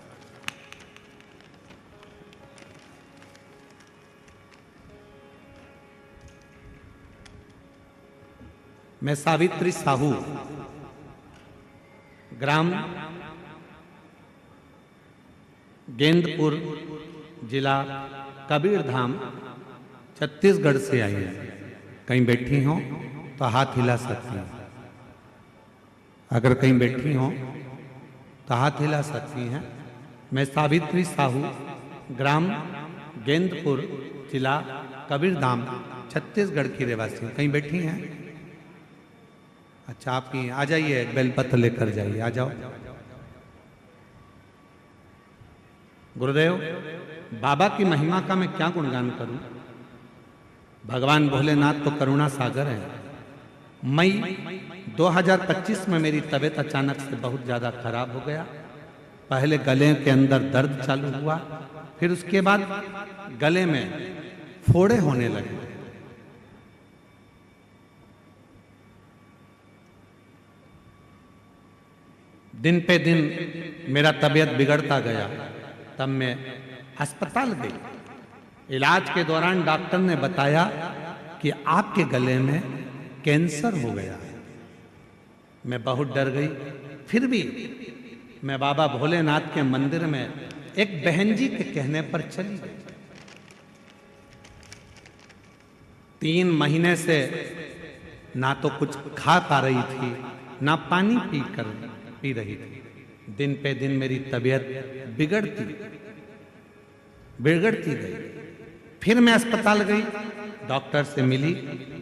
मैं सावित्री साहू, ग्राम गेंदपुर, जिला कबीरधाम, छत्तीसगढ़ से आई है। कहीं बैठी हो तो हाथ हिला सकती हैं। अगर कहीं बैठी हो तो हाथ हिला सकती हैं। मैं सावित्री साहू, ग्राम गेंदपुर, जिला कबीरधाम, छत्तीसगढ़ की रहवासी हूँ। कहीं बैठी हैं? अच्छा, आपकी आ जाइए, बेलपत्र लेकर जाइए, आ जाओ। गुरुदेव, बाबा की महिमा का मैं क्या गुणगान करूं? भगवान भोलेनाथ तो करुणा सागर है। मई 2025 में मेरी तबीयत अचानक से बहुत ज़्यादा खराब हो गया। पहले गले के अंदर दर्द चालू हुआ, फिर उसके बाद गले में फोड़े होने लगे। दिन पे दिन मेरा तबीयत बिगड़ता गया। तब मैं अस्पताल गई। इलाज के दौरान डॉक्टर ने बताया कि आपके गले में कैंसर हो गया है। मैं बहुत डर गई। फिर भी मैं बाबा भोलेनाथ के मंदिर में एक बहन जी के कहने पर चली गई। 3 महीने से ना तो कुछ खा पा रही थी, ना पानी पी रही थी। दिन पे दिन मेरी तबीयत बिगड़ती गई। फिर मैं अस्पताल गई, डॉक्टर से मिली,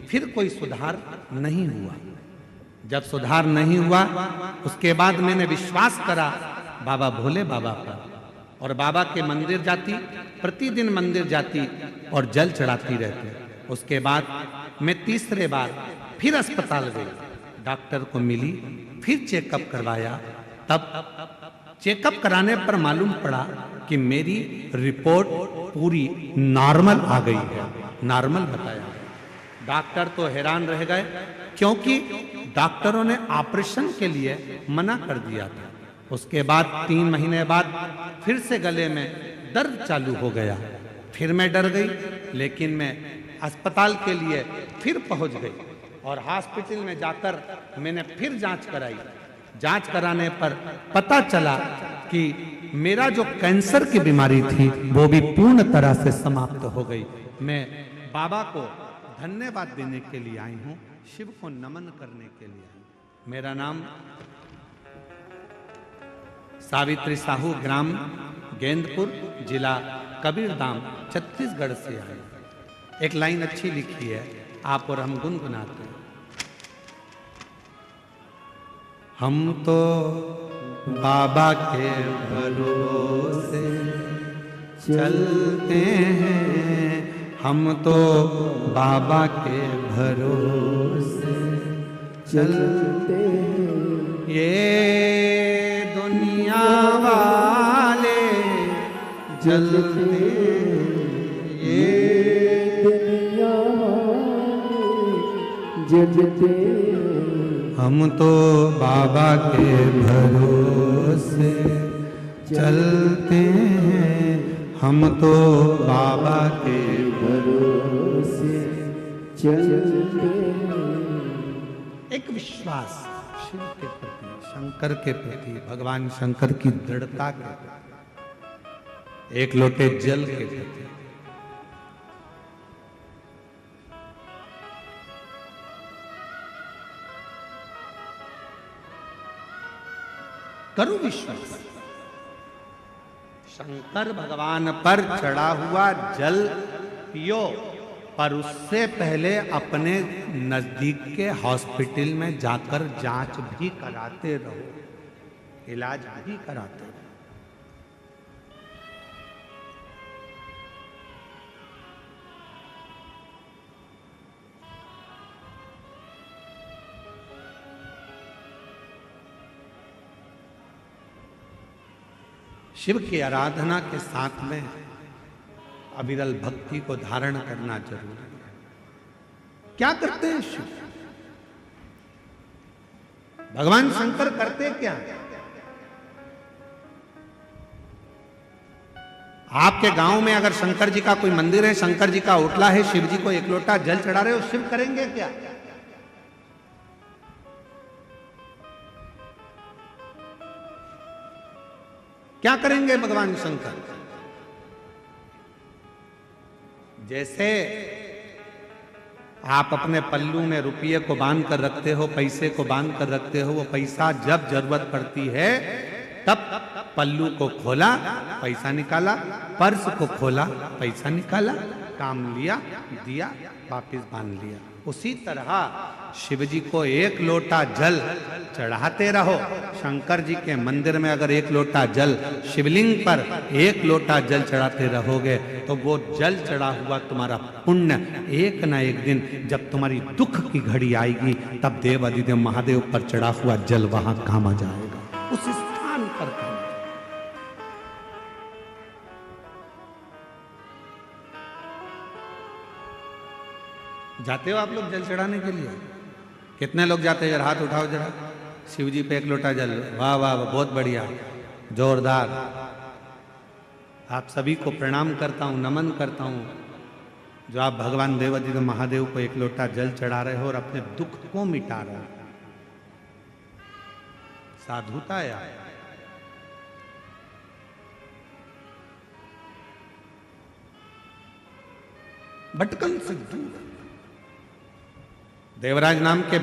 फिर कोई सुधार नहीं हुआ। जब सुधार नहीं हुआ, उसके बाद मैंने विश्वास करा बाबा भोले बाबा पर, और बाबा के मंदिर जाती, प्रतिदिन मंदिर जाती और जल चढ़ाती रहती। उसके बाद मैं तीसरे बार फिर अस्पताल गई, डॉक्टर को मिली, फिर चेकअप करवाया। तब चेकअप कराने पर मालूम पड़ा कि मेरी रिपोर्ट पूरी नॉर्मल आ गई है। नॉर्मल बताया। डॉक्टर तो हैरान रह गए, क्योंकि डॉक्टरों ने ऑपरेशन के लिए मना कर दिया था। उसके बाद 3 महीने बाद फिर से गले में दर्द चालू हो गया। फिर मैं डर गई, लेकिन मैं अस्पताल के लिए फिर पहुंच गई और हॉस्पिटल में जाकर मैंने फिर जांच कराई। जांच कराने पर पता चला कि मेरा जो कैंसर की बीमारी थी वो भी पूर्ण तरह से समाप्त हो गई। मैं बाबा को धन्यवाद देने के लिए आई हूँ, शिव को नमन करने के लिए आई हूँ। मेरा नाम सावित्री साहू, ग्राम गेंदपुर, जिला कबीरधाम, छत्तीसगढ़ से आई। एक लाइन अच्छी लिखी है, आप और हम गुनगुनाते हैं। हम तो बाबा के भरोसे चलते हैं, हम तो बाबा के भरोसे चलते हैं। ये दुनिया वाले जलते, ये दुनिया वाले जलते। हम तो बाबा के भरोसे चलते हैं, हम तो बाबा के भरोसे चलते हैं। एक विश्वास शिव के प्रति, शंकर के प्रति, भगवान शंकर की दृढ़ता के प्रति, एक लोटे जल के प्रति। करो विश्वास। शंकर भगवान पर चढ़ा हुआ जल पियो, पर उससे पहले अपने नजदीक के हॉस्पिटल में जाकर जांच भी कराते रहो, इलाज भी कराते रहो। शिव की आराधना के साथ में अविरल भक्ति को धारण करना जरूरी है। क्या करते हैं शिव? भगवान शंकर करते क्या? आपके गांव में अगर शंकर जी का कोई मंदिर है, शंकर जी का ओटला है, शिव जी को एक लोटा जल चढ़ा रहे हो, शिव करेंगे क्या? क्या करेंगे भगवान शंकर? जैसे आप अपने पल्लू में रुपये को बांध कर रखते हो, पैसे को बांध कर रखते हो, वो पैसा जब जरूरत पड़ती है तब पल्लू को खोला, पैसा निकाला, पर्स को खोला, पैसा निकाला, काम लिया, दिया, वापिस बांध लिया। उसी तरह शिव जी को एक लोटा जल चढ़ाते रहो। शंकर जी के मंदिर में अगर एक लोटा जल, शिवलिंग पर एक लोटा जल चढ़ाते रहोगे तो वो जल चढ़ा हुआ तुम्हारा पुण्य एक ना एक दिन जब तुम्हारी दुख की घड़ी आएगी तब देव अधिदेव महादेव पर चढ़ा हुआ जल वहां काम आ जाएगा, उस स्थान पर काम। जाते हो आप लोग जल चढ़ाने के लिए? कितने लोग जाते हैं? जरा हाथ उठाओ जरा। शिव जी पे एक लोटा जल। वाह वाह वाह, बहुत बढ़िया, जोरदार। आप सभी को प्रणाम करता हूँ, नमन करता हूँ जो आप भगवान देवाधिदेव महादेव को एक लोटा जल चढ़ा रहे हो और अपने दुख को मिटा रहे हो। साधुता है। भटकन से दूर। देवराज नाम के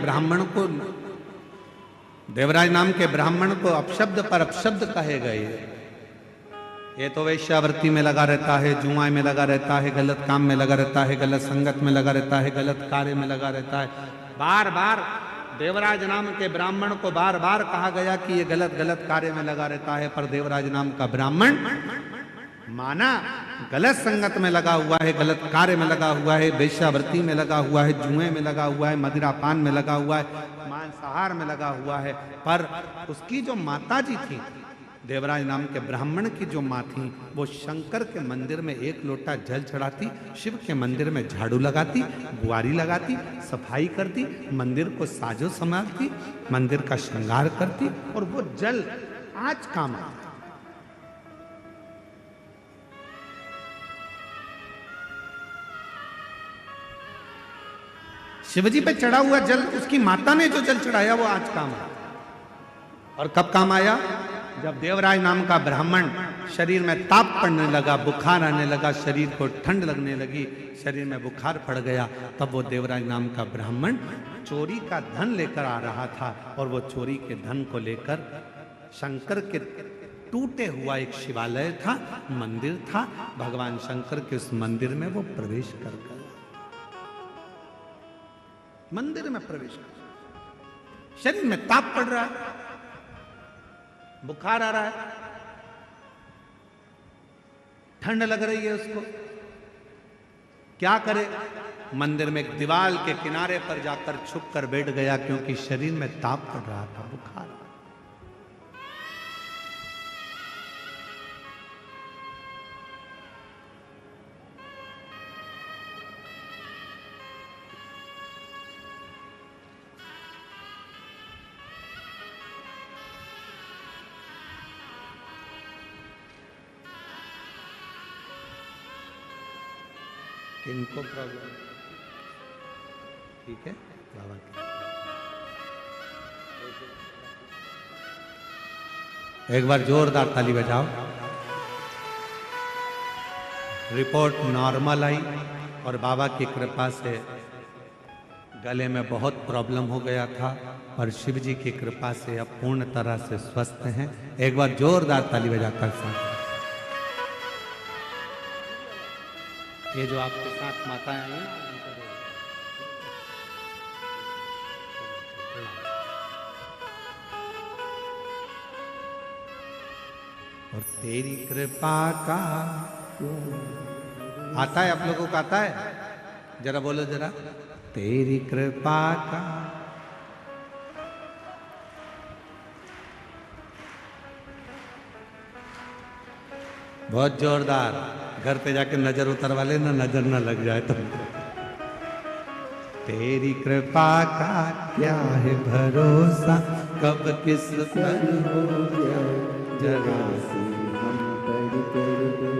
ब्राह्मण को अपशब्द पर अपशब्द कहे गए। ये तो वेश्यावृत्ति में लगा रहता है, जुआ में लगा रहता है, गलत काम में लगा रहता है, गलत संगत में लगा रहता है, गलत कार्य में लगा रहता है। बार बार देवराज नाम के ब्राह्मण को बार बार कहा गया कि ये गलत गलत कार्य में लगा रहता है, पर देवराज नाम का ब्राह्मण माना गलत संगत में लगा हुआ है, गलत कार्य में लगा हुआ है, वेश्यावृत्ति में लगा हुआ है, जुए में लगा हुआ है, मदिरापान में लगा हुआ है, मांसाहार में लगा हुआ है। पर उसकी जो माता जी थी, देवराज नाम के ब्राह्मण की जो माँ थी, वो शंकर के मंदिर में एक लोटा जल चढ़ाती, शिव के मंदिर में झाड़ू लगाती, बुआरी लगाती, सफाई करती, मंदिर को साजो संभालती, मंदिर का श्रृंगार करती, और वो जल आज काम आता। शिवजी पे चढ़ा हुआ जल, उसकी माता ने जो जल चढ़ाया वो आज काम आया। और कब काम आया? जब देवराज नाम का ब्राह्मण शरीर में ताप पड़ने लगा, बुखार आने लगा, शरीर को ठंड लगने लगी, शरीर में बुखार पड़ गया, तब वो देवराज नाम का ब्राह्मण चोरी का धन लेकर आ रहा था और वो चोरी के धन को लेकर शंकर के टूटे हुआ एक शिवालय था, मंदिर था, भगवान शंकर के उस मंदिर में वो प्रवेश कर गया। मंदिर में प्रवेश कर, शरीर में ताप पड़ रहा है, बुखार आ रहा है, ठंड लग रही है उसको, क्या करे? मंदिर में एक दीवार के किनारे पर जाकर छुप कर बैठ गया, क्योंकि शरीर में ताप पड़ रहा था, बुखार। किनको प्रॉब्लम? ठीक है, बाबा एक बार जोरदार ताली बजाओ। रिपोर्ट नॉर्मल आई और बाबा की कृपा से गले में बहुत प्रॉब्लम हो गया था, पर शिव जी की कृपा से अब पूर्ण तरह से स्वस्थ हैं। एक बार जोरदार ताली बजाकर साथ। ये जो आपके साथ माताएं आई हैं, और तेरी कृपा का आता है, आप लोगों को आता है? जरा बोलो जरा, तेरी कृपा का। बहुत जोरदार, घर पे जाके नजर उतरवा लेना, नजर ना लग जाए तो। तेरी कृपा का क्या है भरोसा, कब किस पर हो जाए, जरा सी हम पर कर दो,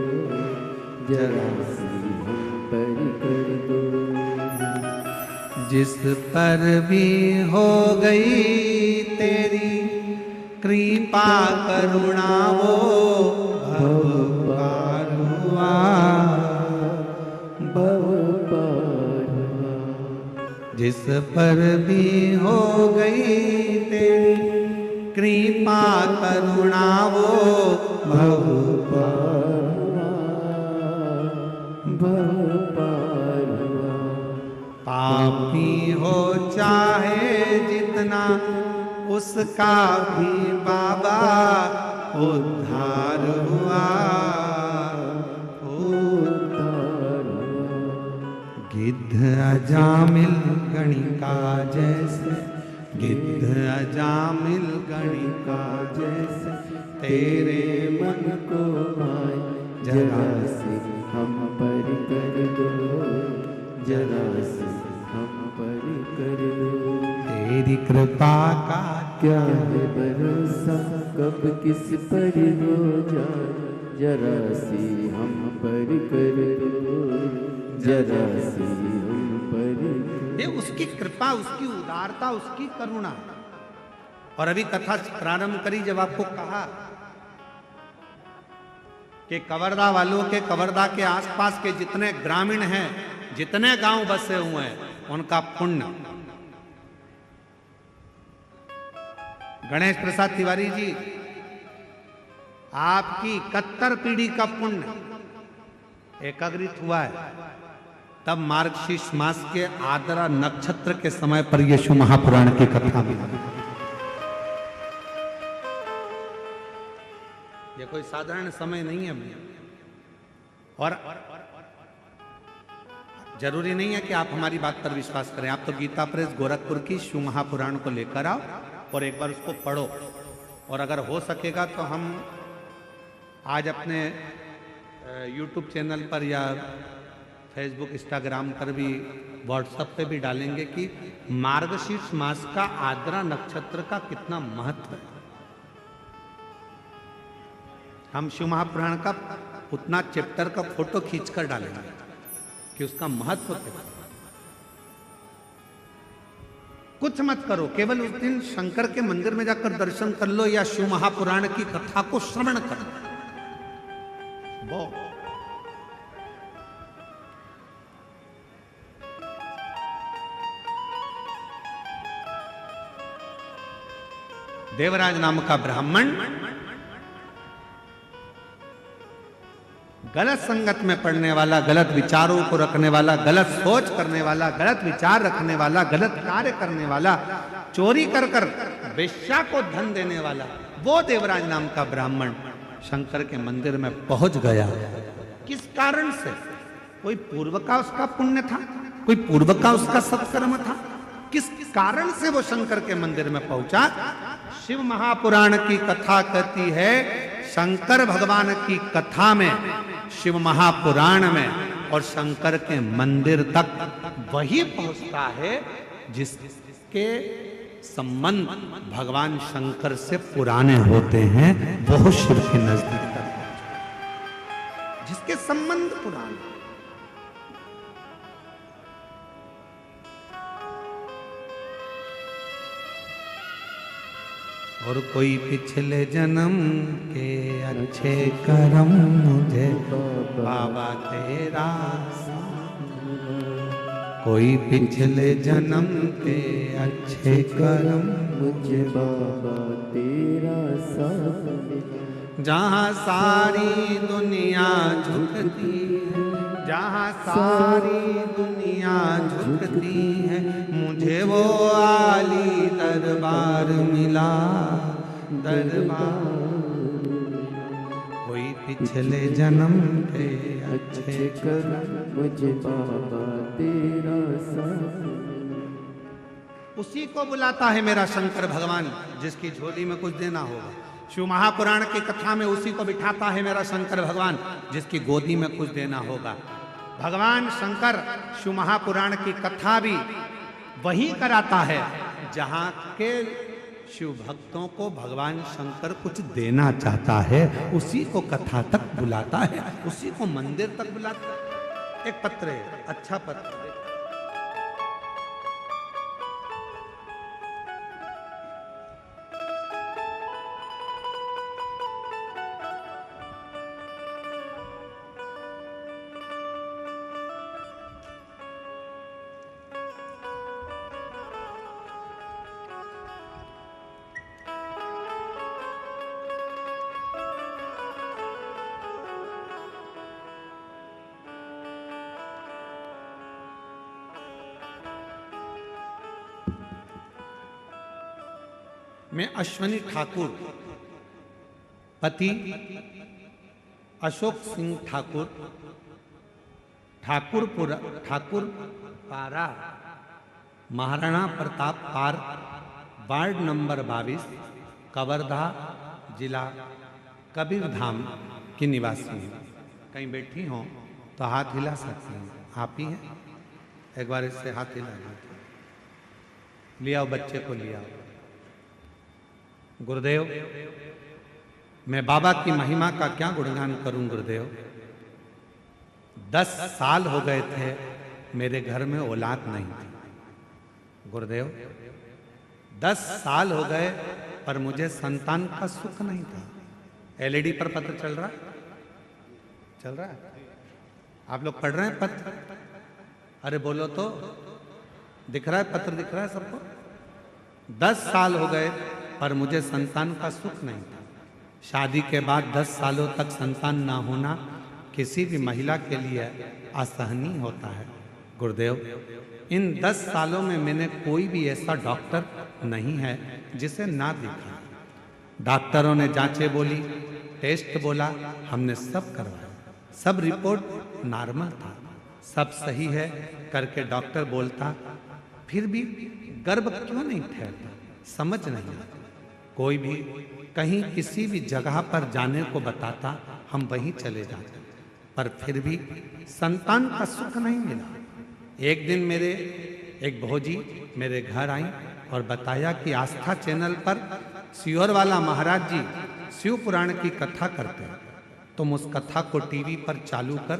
जरा सी हम पर कर दो। जिस पर भी हो गई तेरी कृपा करुणा, वो भव पार हुआ, भव पार हुआ। जिस पर भी हो गई तेरी कृपा करुणा, वो भव पार हुआ, भव पार हुआ। पापी हो चाहे जितना, उसका भी बाबा उद्धार हुआ, उद्धार हुआ। गिद्ध अजामिल गणिका जैसे, गिद्ध अजामिल गणिका जैसे, तेरे मन को भाए, जरा से हम पर कर दो, जरा से हम पर कर दो। तेरी कृपा का क्या है भरोसा, कब किस पर हो जाए, जरा सी हम पर कर दो, जरा सी हम पर। ये उसकी कृपा, उसकी उदारता, उसकी करुणा। और अभी कथा प्रारंभ करी जब आपको कहा कि कवर्धा वालों के, कवर्धा के आसपास के जितने ग्रामीण हैं, जितने गांव बसे हुए हैं, उनका पुण्य। गणेश प्रसाद तिवारी जी, आपकी 71 पीढ़ी का पुण्य एकाग्रित हुआ है तब मार्गशीर्ष मास के आद्रा नक्षत्र के समय पर यीशु महापुराण की कथा मिली। ये कोई साधारण समय नहीं है भैया। और जरूरी नहीं है कि आप हमारी बात पर विश्वास करें। आप तो गीता प्रेस गोरखपुर की शिव महापुराण को लेकर आओ और एक बार उसको पढ़ो। और अगर हो सकेगा तो हम आज अपने YouTube चैनल पर या फेसबुक, इंस्टाग्राम पर भी, व्हाट्सएप पे भी डालेंगे कि मार्गशीर्ष मास का आद्रा नक्षत्र का कितना महत्व है। हम शिव महापुराण का उतना चैप्टर का फोटो खींचकर डालेंगे कि उसका महत्व क्या। कुछ मत करो, केवल उस दिन शंकर के मंदिर में जाकर दर्शन कर लो या शिव महापुराण की कथा को श्रवण कर लो। देवराज नाम का ब्राह्मण गलत संगत में पड़ने वाला, गलत विचारों को रखने वाला, गलत सोच करने वाला, गलत विचार रखने वाला, गलत कार्य करने वाला, चोरी कर कर वेश्या को धन देने वाला, वो देवराज नाम का ब्राह्मण शंकर के मंदिर में पहुंच गया। किस कारण से? कोई पूर्व का उसका पुण्य था, कोई पूर्व का उसका सत्कर्म था। किस कारण से वो शंकर के मंदिर में पहुंचा? शिव महापुराण की कथा कहती है, शंकर भगवान की कथा में, शिव महापुराण में और शंकर के मंदिर तक वही पहुंचता है जिसके संबंध भगवान शंकर से पुराने होते हैं, वो शिव के नजदीक तक पहुंचता, जिसके संबंध पुराने। और कोई पिछले जन्म के अच्छे कर्म मुझे बाबा तेरा, कोई पिछले जन्म के अच्छे कर्म मुझे बाबा तेरा साथ। जहाँ सारी दुनिया झुकती है, जहाँ सारी दुनिया झुकती है, मुझे वो आली दरबार मिला, दरबार। कोई पिछले जन्म के अच्छे कर्म मुझे बाबा तेरा साथ। उसी को बुलाता है मेरा शंकर भगवान, जिसकी झोली में कुछ देना होगा। शिव महापुराण की कथा में उसी को बिठाता है मेरा शंकर भगवान, जिसकी गोदी में कुछ देना होगा। भगवान शंकर शिव महापुराण की कथा भी वही कराता है जहां के शिव भक्तों को भगवान शंकर कुछ देना चाहता है, उसी को कथा तक बुलाता है, उसी को मंदिर तक बुलाता है। एक पत्र है, अच्छा पत्र। मैं अश्वनी ठाकुर, पति अशोक सिंह ठाकुर, ठाकुर पारा, महाराणा प्रताप पार, वार्ड नंबर 22, कवर्धा, जिला कबीरधाम की निवासी हूँ। कहीं बैठी हो तो हाथ हिला सकती हैं, आप ही हैं? एक बार इससे हाथ हिला लिया, बच्चे को लिया। गुरुदेव, मैं बाबा की महिमा का क्या गुणगान करूं गुरुदेव। 10 साल हो गए थे मेरे घर में औलाद नहीं थी गुरुदेव। 10 साल हो गए पर मुझे संतान का सुख नहीं था। एलईडी पर पत्र चल रहा है? आप लोग पढ़ रहे हैं पत्र? अरे बोलो तो, दिख रहा है पत्र? दिख रहा है सबको? 10 साल हो गए पर मुझे संतान का सुख नहीं था। शादी के बाद 10 सालों तक संतान ना होना किसी भी महिला के लिए असहनीय होता है गुरुदेव। इन 10 सालों में मैंने कोई भी ऐसा डॉक्टर नहीं है जिसे ना देखा। डॉक्टरों ने जांचें बोली, टेस्ट बोला, हमने सब करवाया, सब रिपोर्ट नॉर्मल था, सब सही है करके डॉक्टर बोलता, फिर भी गर्भ क्यों नहीं ठहरता, समझ नहीं आता। कोई भी कहीं किसी भी जगह पर जाने को बताता, हम वहीं चले जाते, पर फिर भी संतान का सुख नहीं मिला। एक दिन मेरे एक भौजी मेरे घर आई और बताया कि आस्था चैनल पर सियोर वाला महाराज जी शिव पुराण की कथा करते हैं, तुम उस कथा को टीवी पर चालू कर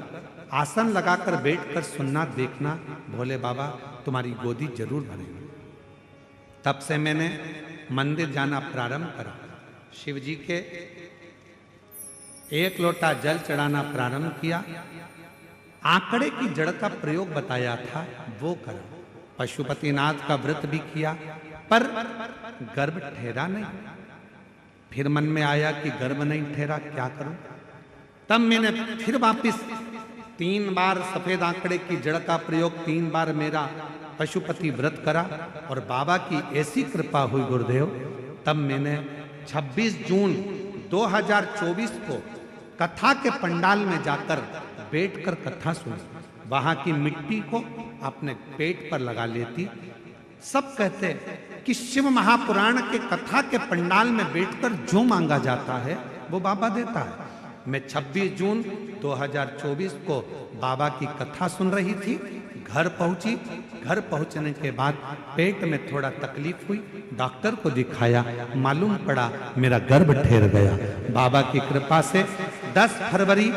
आसन लगाकर बैठकर सुनना, देखना, भोले बाबा तुम्हारी गोदी जरूर भरेंगे। तब से मैंने मंदिर जाना प्रारंभ करा, शिव जी के 1 लोटा जल चढ़ाना प्रारंभ किया, आंकड़े की जड़ का प्रयोग बताया था वो करा, पशुपतिनाथ का व्रत भी किया, पर गर्भ ठहरा नहीं। फिर मन में आया कि गर्भ नहीं ठहरा, क्या करूं? तब मैंने फिर वापिस 3 बार सफेद आंकड़े की जड़ का प्रयोग, 3 बार मेरा पशुपति व्रत करा और बाबा की ऐसी कृपा हुई गुरुदेव, तब मैंने 26 जून 2024 को कथा के पंडाल में जाकर बैठकर कथा सुनी। वहां की मिट्टी को अपने पेट पर लगा लेती। सब कहते कि शिव महापुराण के कथा के पंडाल में बैठकर जो मांगा जाता है वो बाबा देता है। मैं 26 जून 2024 को बाबा की कथा सुन रही थी, घर पहुंची। घर पहुंचने के बाद पेट में थोड़ा तकलीफ हुई, डॉक्टर को दिखाया, मालूम पड़ा मेरा गर्भ ठहर गया। बाबा की कृपा से 10 फरवरी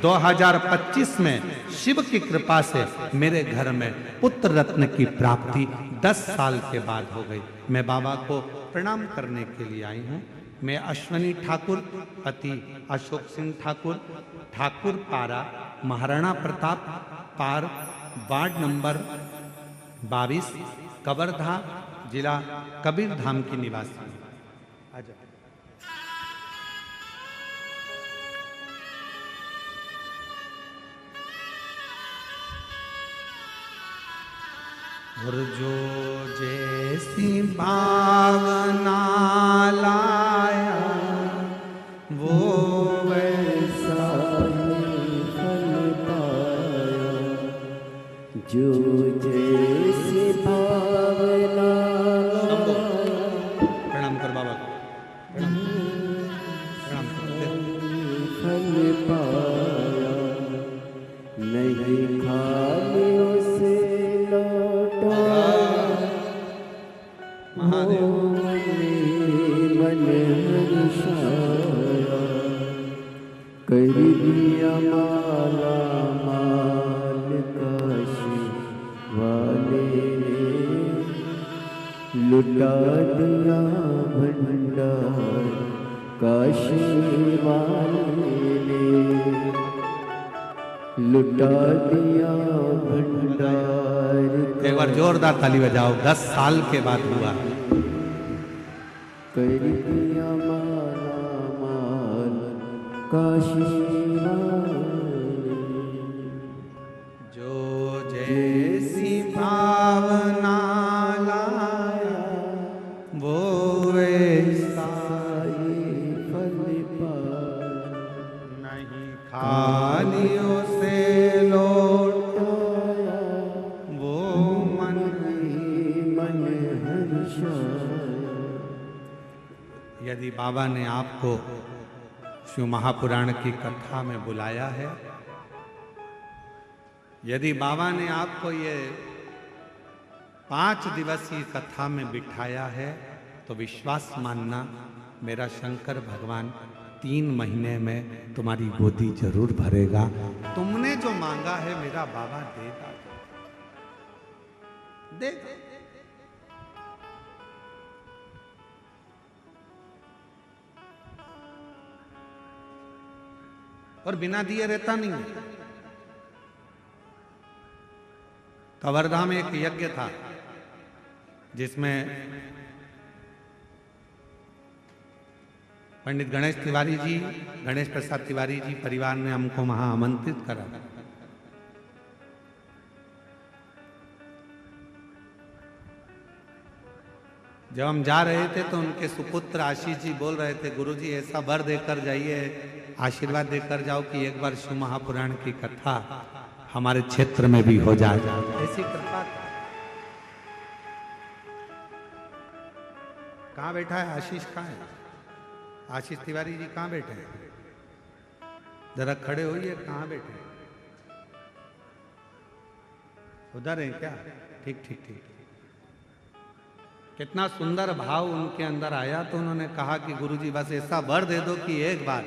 2025 में शिव की कृपा से मेरे घर में पुत्र रत्न की प्राप्ति 10 साल के बाद हो गई। मैं बाबा को प्रणाम करने के लिए आई हूँ। मैं अश्वनी ठाकुर, पति अशोक सिंह ठाकुर, ठाकुर पारा, महाराणा प्रताप पार, वार्ड नंबर 22, कवर्धा, जिला कबीरधाम की निवासी हूँ। और जो जैसी भावना लाया वो वैसा ही फल पाया। जो जैसी भावना, प्रणाम कर बाबा को। महादेव। मन हर्षाया कर दिया माला माल काशी वाले लुटा दिया भंडार काशी वाले लुटा दिया भंडार। एक बार जोरदार ताली बजाओ, 10 साल के बाद हुआ। कर दिया माला माल काशी वाले जो जैसी भावना लाया वो वैसा ये फल पाया नहीं, खालियों से लौटाया वो मन। मन हर्षाया। यदि बाबा ने आपको शिव महापुराण की कथा में बुलाया है, यदि बाबा ने आपको ये 5 दिवसीय कथा में बिठाया है, तो विश्वास मानना मेरा शंकर भगवान 3 महीने में तुम्हारी गोदी जरूर भरेगा। तुमने जो मांगा है मेरा बाबा देगा, देगा। और बिना दिए रहता नहीं है। कवर्धा में एक यज्ञ था जिसमें पंडित गणेश तिवारी जी, गणेश प्रसाद तिवारी जी परिवार ने हमको वहां आमंत्रित करा। जब हम जा रहे थे तो उनके सुपुत्र आशीष जी बोल रहे थे, गुरुजी ऐसा वर देकर जाइए, आशीर्वाद देकर जाओ कि एक बार शिव महापुराण की कथा हमारे क्षेत्र में भी हो जाए। ऐसी कृपा। कहाँ बैठा है आशीष? कहाँ है आशीष तिवारी जी? कहाँ बैठे हैं? जरा खड़े होइए। कहाँ बैठे हैं? उधर है क्या? ठीक ठीक ठीक। कितना सुंदर भाव उनके अंदर आया। तो उन्होंने कहा कि गुरुजी बस ऐसा वर दे दो कि एक बार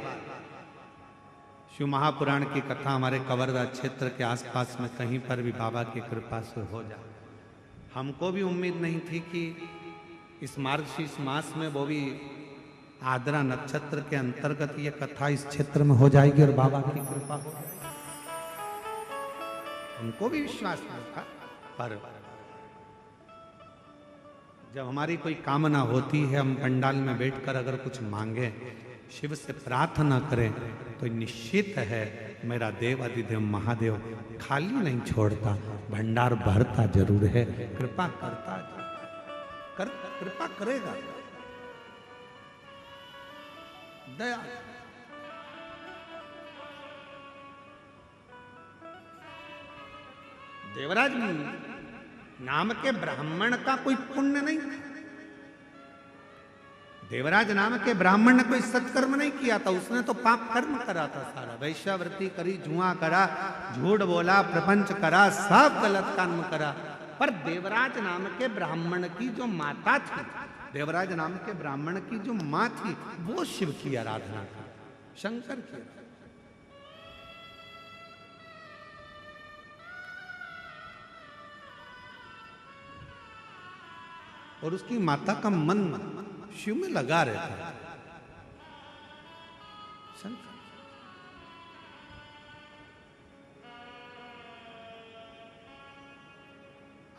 शिव महापुराण की कथा हमारे कवर्धा क्षेत्र के आसपास में कहीं पर भी बाबा की कृपा से हो जाए। हमको भी उम्मीद नहीं थी कि इस मार्गशीर्ष मास में, वो भी आद्रा नक्षत्र के अंतर्गत, ये कथा इस क्षेत्र में हो जाएगी और बाबा की कृपा हो जाएगी। हमको भी विश्वास नहीं था, पर जब हमारी कोई कामना होती है, हम पंडाल में बैठकर अगर कुछ मांगे, शिव से प्रार्थना करें, तो निश्चित है मेरा देव अधिदेव महादेव खाली नहीं छोड़ता, भंडार भरता जरूर है, कृपा करता कृपा करेगा। दया। देवराज नाम के ब्राह्मण का कोई पुण्य नहीं। देवराज नाम के ब्राह्मण ने कोई सत्कर्म नहीं किया था, उसने तो पाप कर्म करा था सारा। वैश्यावृत्ति करी, जुआ करा, झूठ बोला, प्रपंच करा, सब गलत कर्म करा। पर देवराज नाम के ब्राह्मण की जो माता थी, देवराज नाम के ब्राह्मण की जो माँ थी, वो शिव की आराधना की, शंकर की। और उसकी माता का मन शिव में लगा रहता है।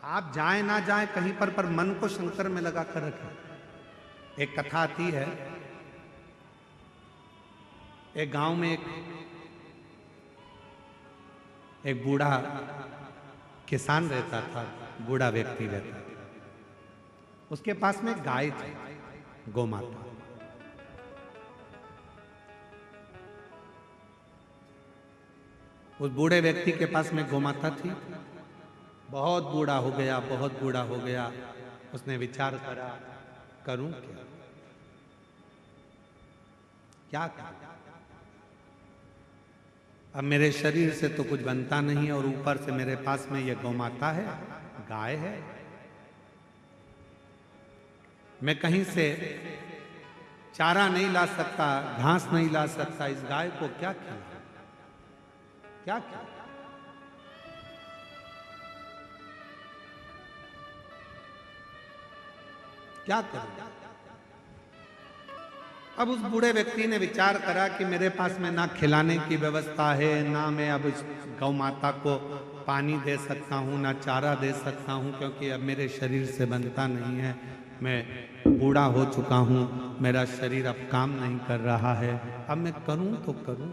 आप जाए ना जाए कहीं पर मन को शंकर में लगा कर रखें। एक कथा आती है, एक गांव में एक बूढ़ा किसान रहता था, बूढ़ा व्यक्ति रहता था। उसके पास में गाय थी, गौ माता। उस बूढ़े व्यक्ति के पास में गौ माता थी। बहुत बूढ़ा हो गया, बहुत बूढ़ा हो गया। उसने विचार करा, करूं क्या करूं? अब मेरे शरीर से तो कुछ बनता नहीं, और ऊपर से मेरे पास में ये गौ माता है, गाय है। मैं कहीं से चारा नहीं ला सकता, घास नहीं ला सकता, इस गाय को क्या खिलाऊं, क्या खिलाऊं? क्या करूं? अब उस बूढ़े व्यक्ति ने विचार करा कि मेरे पास में ना खिलाने की व्यवस्था है, ना मैं अब इस गौ माता को पानी दे सकता हूँ, ना चारा दे सकता हूँ, क्योंकि अब मेरे शरीर से बनता नहीं है। मैं बूढ़ा हो चुका हूँ, मेरा शरीर अब काम नहीं कर रहा है। अब मैं करूँ तो करूँ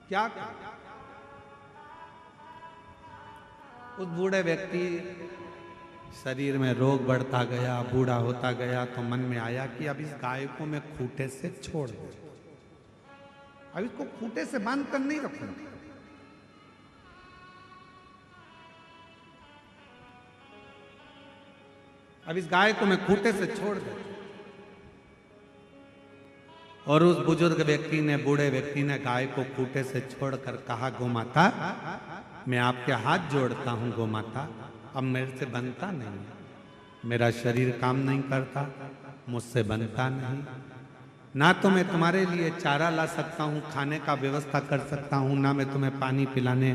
क्या करूं? उस बूढ़े व्यक्ति शरीर में रोग बढ़ता गया, बूढ़ा होता गया, तो मन में आया कि अब इस गाय को मैं खूंटे से छोड़ दूं, अब इसको खूंटे से बांध कर नहीं रखूंगा। अब इस गाय को मैं खूंटे से छोड़ दूं। और उस बुजुर्ग व्यक्ति ने, बूढ़े व्यक्ति ने गाय को खूंटे से छोड़कर कहा, गौ माता, मैं आपके हाथ जोड़ता हूं गौ माता, अब मेरे से बनता नहीं, मेरा शरीर काम नहीं करता, मुझसे बनता नहीं, ना तो मैं तुम्हारे लिए चारा ला सकता हूँ, खाने का व्यवस्था कर सकता हूँ, ना मैं तुम्हें पानी पिलाने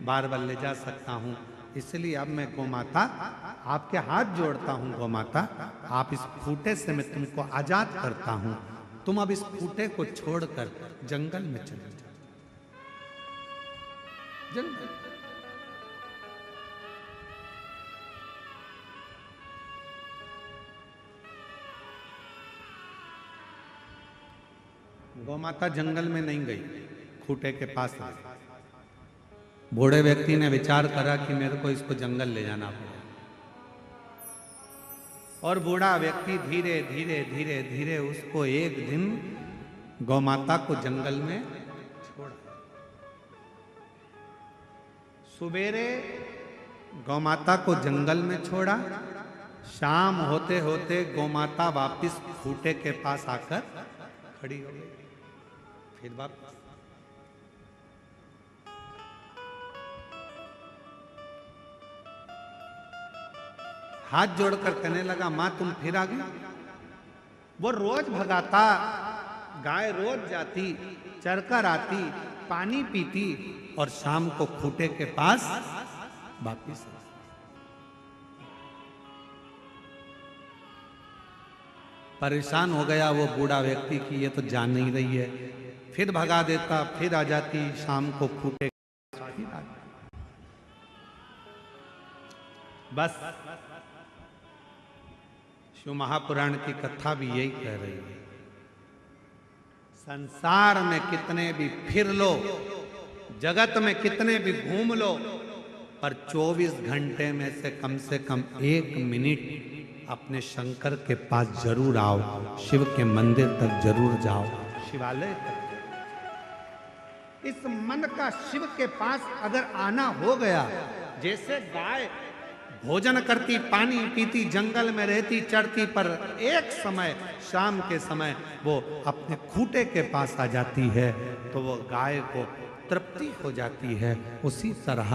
बार बार ले जा सकता हूँ। इसलिए अब मैं गौ माता आपके हाथ जोड़ता हूँ गौ माता, आप इस खूंटे से मैं तुमको आजाद करता हूँ, तुम अब इस खूंटे को छोड़कर जंगल में चले जाओ। जंगल गौ माता जंगल में नहीं गई, खूंटे के पास आई। बूढ़े व्यक्ति ने विचार करा कि मेरे को इसको जंगल ले जाना पड़ेगा, और बूढ़ा व्यक्ति धीरे धीरे धीरे धीरे उसको एक दिन गौ माता को जंगल में छोड़ा। सुबेरे गौ माता को जंगल में छोड़ा, शाम होते होते गौ माता वापिस खूंटे के पास आकर खड़ी हो गई। फिर वापस हाथ जोड़कर कहने लगा, मां तुम फिर आ गई। वो रोज भगाता, गाय रोज जाती, चरकर आती, पानी पीती और शाम को खूंटे के पास वापिस आती। परेशान हो गया वो बूढ़ा व्यक्ति कि ये तो जान नहीं रही है, फिर भगा देता, फिर आ जाती, शाम को खूंटे फिर आ जाती। बस शिव महापुराण की कथा भी यही कह रही है, संसार में कितने भी फिर लो, जगत में कितने भी घूम लो, पर 24 घंटे में से कम 1 मिनट अपने शंकर के पास जरूर आओ, शिव के मंदिर तक जरूर जाओ, शिवालय तक। इस मन का शिव के पास अगर आना हो गया, जैसे गाय भोजन करती, पानी पीती, जंगल में रहती, चढ़ती, पर एक समय शाम के समय वो अपने खूंटे के पास आ जाती है, तो वो गाय को तृप्ति हो जाती है। उसी तरह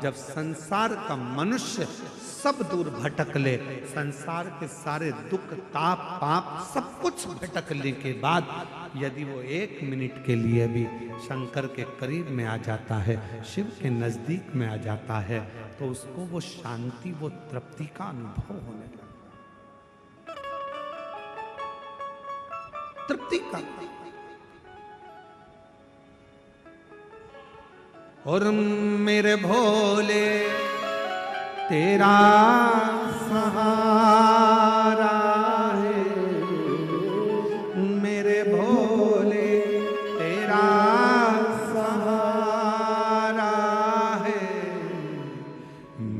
जब संसार का मनुष्य सब दूर भटक ले, संसार के सारे दुख, ताप, पाप सब कुछ भटकने के बाद यदि वो 1 मिनट के लिए भी शंकर के करीब में आ जाता है, शिव के नजदीक में आ जाता है, तो उसको वो शांति, वो तृप्ति का अनुभव होने लगता, तृप्ति का। और मेरे भोले तेरा सहारा है, मेरे भोले तेरा सहारा है,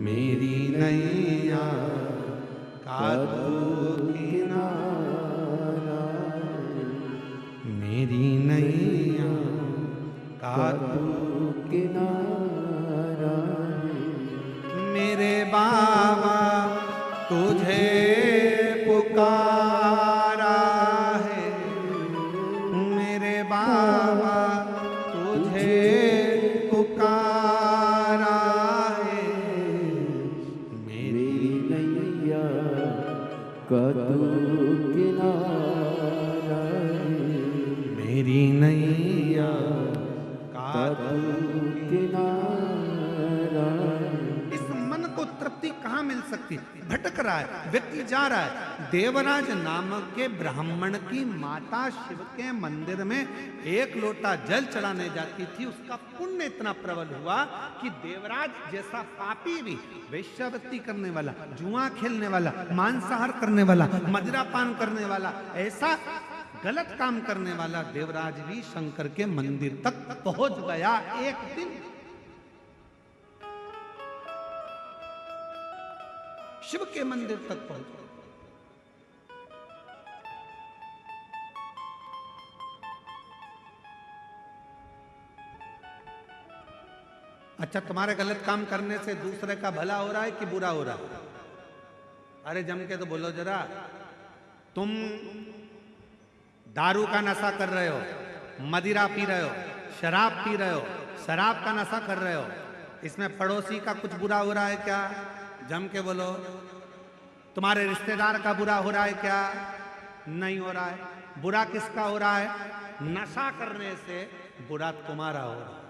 मेरी नैया का तू किनारा, मेरी नैया का तू किनारा, मेरे बाबा तुझे पुकारा है, मेरे बाबा तुझे पुकारा है, मेरी नैया कतु किनारा मेरी नैया कतु किनारा। इस मन को तृप्ति कहाँ मिल सकती? भटक रहा है, व्यक्ति जा रहा है। देवराज नामक के ब्राह्मण की माता शिव के मंदिर में एक लोटा जल चढ़ाने जाती थी। उसका पुण्य इतना प्रबल हुआ कि देवराज जैसा पापी भी, वेश्यावृत्ति करने वाला, जुआ खेलने वाला, मांसाहार करने वाला, मदिरापान करने वाला, ऐसा गलत काम करने वाला देवराज भी शंकर के मंदिर तक पहुंच गया एक दिन। शिव के मंदिर तक पहुंच गया। अच्छा, तुम्हारे गलत काम करने से दूसरे का भला हो रहा है कि बुरा हो रहा है? अरे जम के तो बोलो जरा। तुम दारू का नशा कर रहे हो, मदिरा पी रहे हो, शराब पी रहे हो, शराब का नशा कर रहे हो, इसमें पड़ोसी का कुछ बुरा हो रहा है क्या? जम के बोलो। तुम्हारे रिश्तेदार का बुरा हो रहा है क्या? नहीं हो रहा है। बुरा किसका हो रहा है? नशा करने से बुरा तुम्हारा हो रहा है।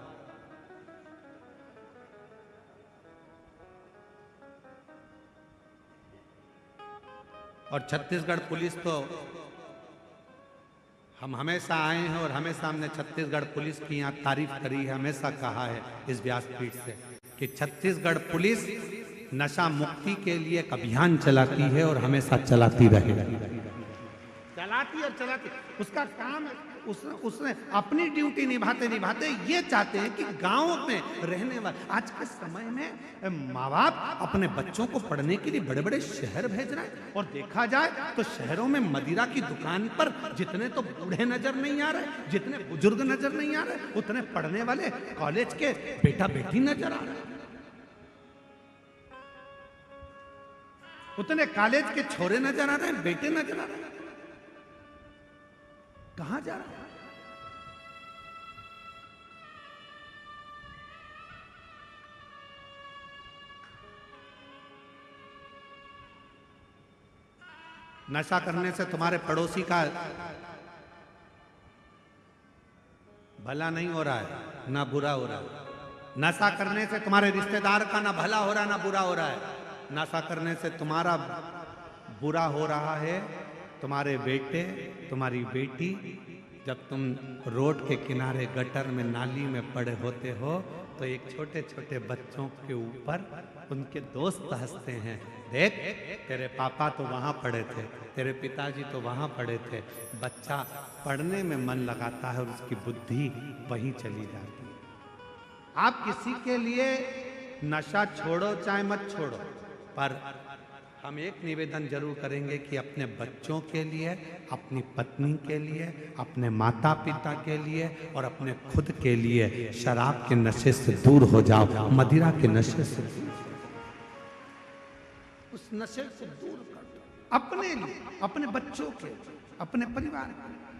और छत्तीसगढ़ पुलिस तो, हम हमेशा आए हैं और हमेशा हमने छत्तीसगढ़ पुलिस की यहाँ तारीफ करी है, हमेशा कहा है इस व्यासपीठ से कि छत्तीसगढ़ पुलिस नशा मुक्ति के लिए एक अभियान चलाती है और हमेशा चलाती रहेगी। चलाती और चलाती। उसका काम, उसने अपनी ड्यूटी निभाते निभाते ये चाहते हैं कि गांव में रहने वाले, आज के समय में माँ बाप अपने बच्चों को पढ़ने के लिए बड़े बड़े शहर भेज रहे हैं। और देखा जाए तो शहरों में मदिरा की दुकान पर जितने तो बूढ़े नजर नहीं आ रहे, जितने बुजुर्ग नजर नहीं आ रहे, उतने पढ़ने वाले कॉलेज के बेटा बेटी नजर आ रहे, उतने कॉलेज के छोरे नजर आ रहे हैं, बेटे नजर आ रहे हैं। कहां जा रहा है? नशा करने से तुम्हारे पड़ोसी का भला नहीं हो रहा है, ना बुरा हो रहा है। नशा करने से तुम्हारे रिश्तेदार का ना भला हो रहा है, ना बुरा हो रहा है। नशा करने से तुम्हारा बुरा हो रहा है। तुम्हारे बेटे, तुम्हारी बेटी, जब तुम रोड के किनारे गटर में, नाली में पड़े होते हो तो एक छोटे छोटे बच्चों के ऊपर उनके दोस्त हंसते हैं, देख तेरे पापा तो वहाँ पड़े थे, तेरे पिताजी तो वहाँ पड़े थे। बच्चा पढ़ने में मन लगाता है और उसकी बुद्धि वहीं चली जाती है। आप किसी के लिए नशा छोड़ो चाहे मत छोड़ो, पर हम एक निवेदन जरूर करेंगे कि अपने बच्चों के लिए, अपनी पत्नी के लिए, अपने माता पिता के लिए और अपने खुद के लिए शराब के नशे से दूर हो जाओ, मदिरा के नशे से दूर, उस नशे से दूर कर दो। अपने लिए, अपने बच्चों के, अपने परिवार के।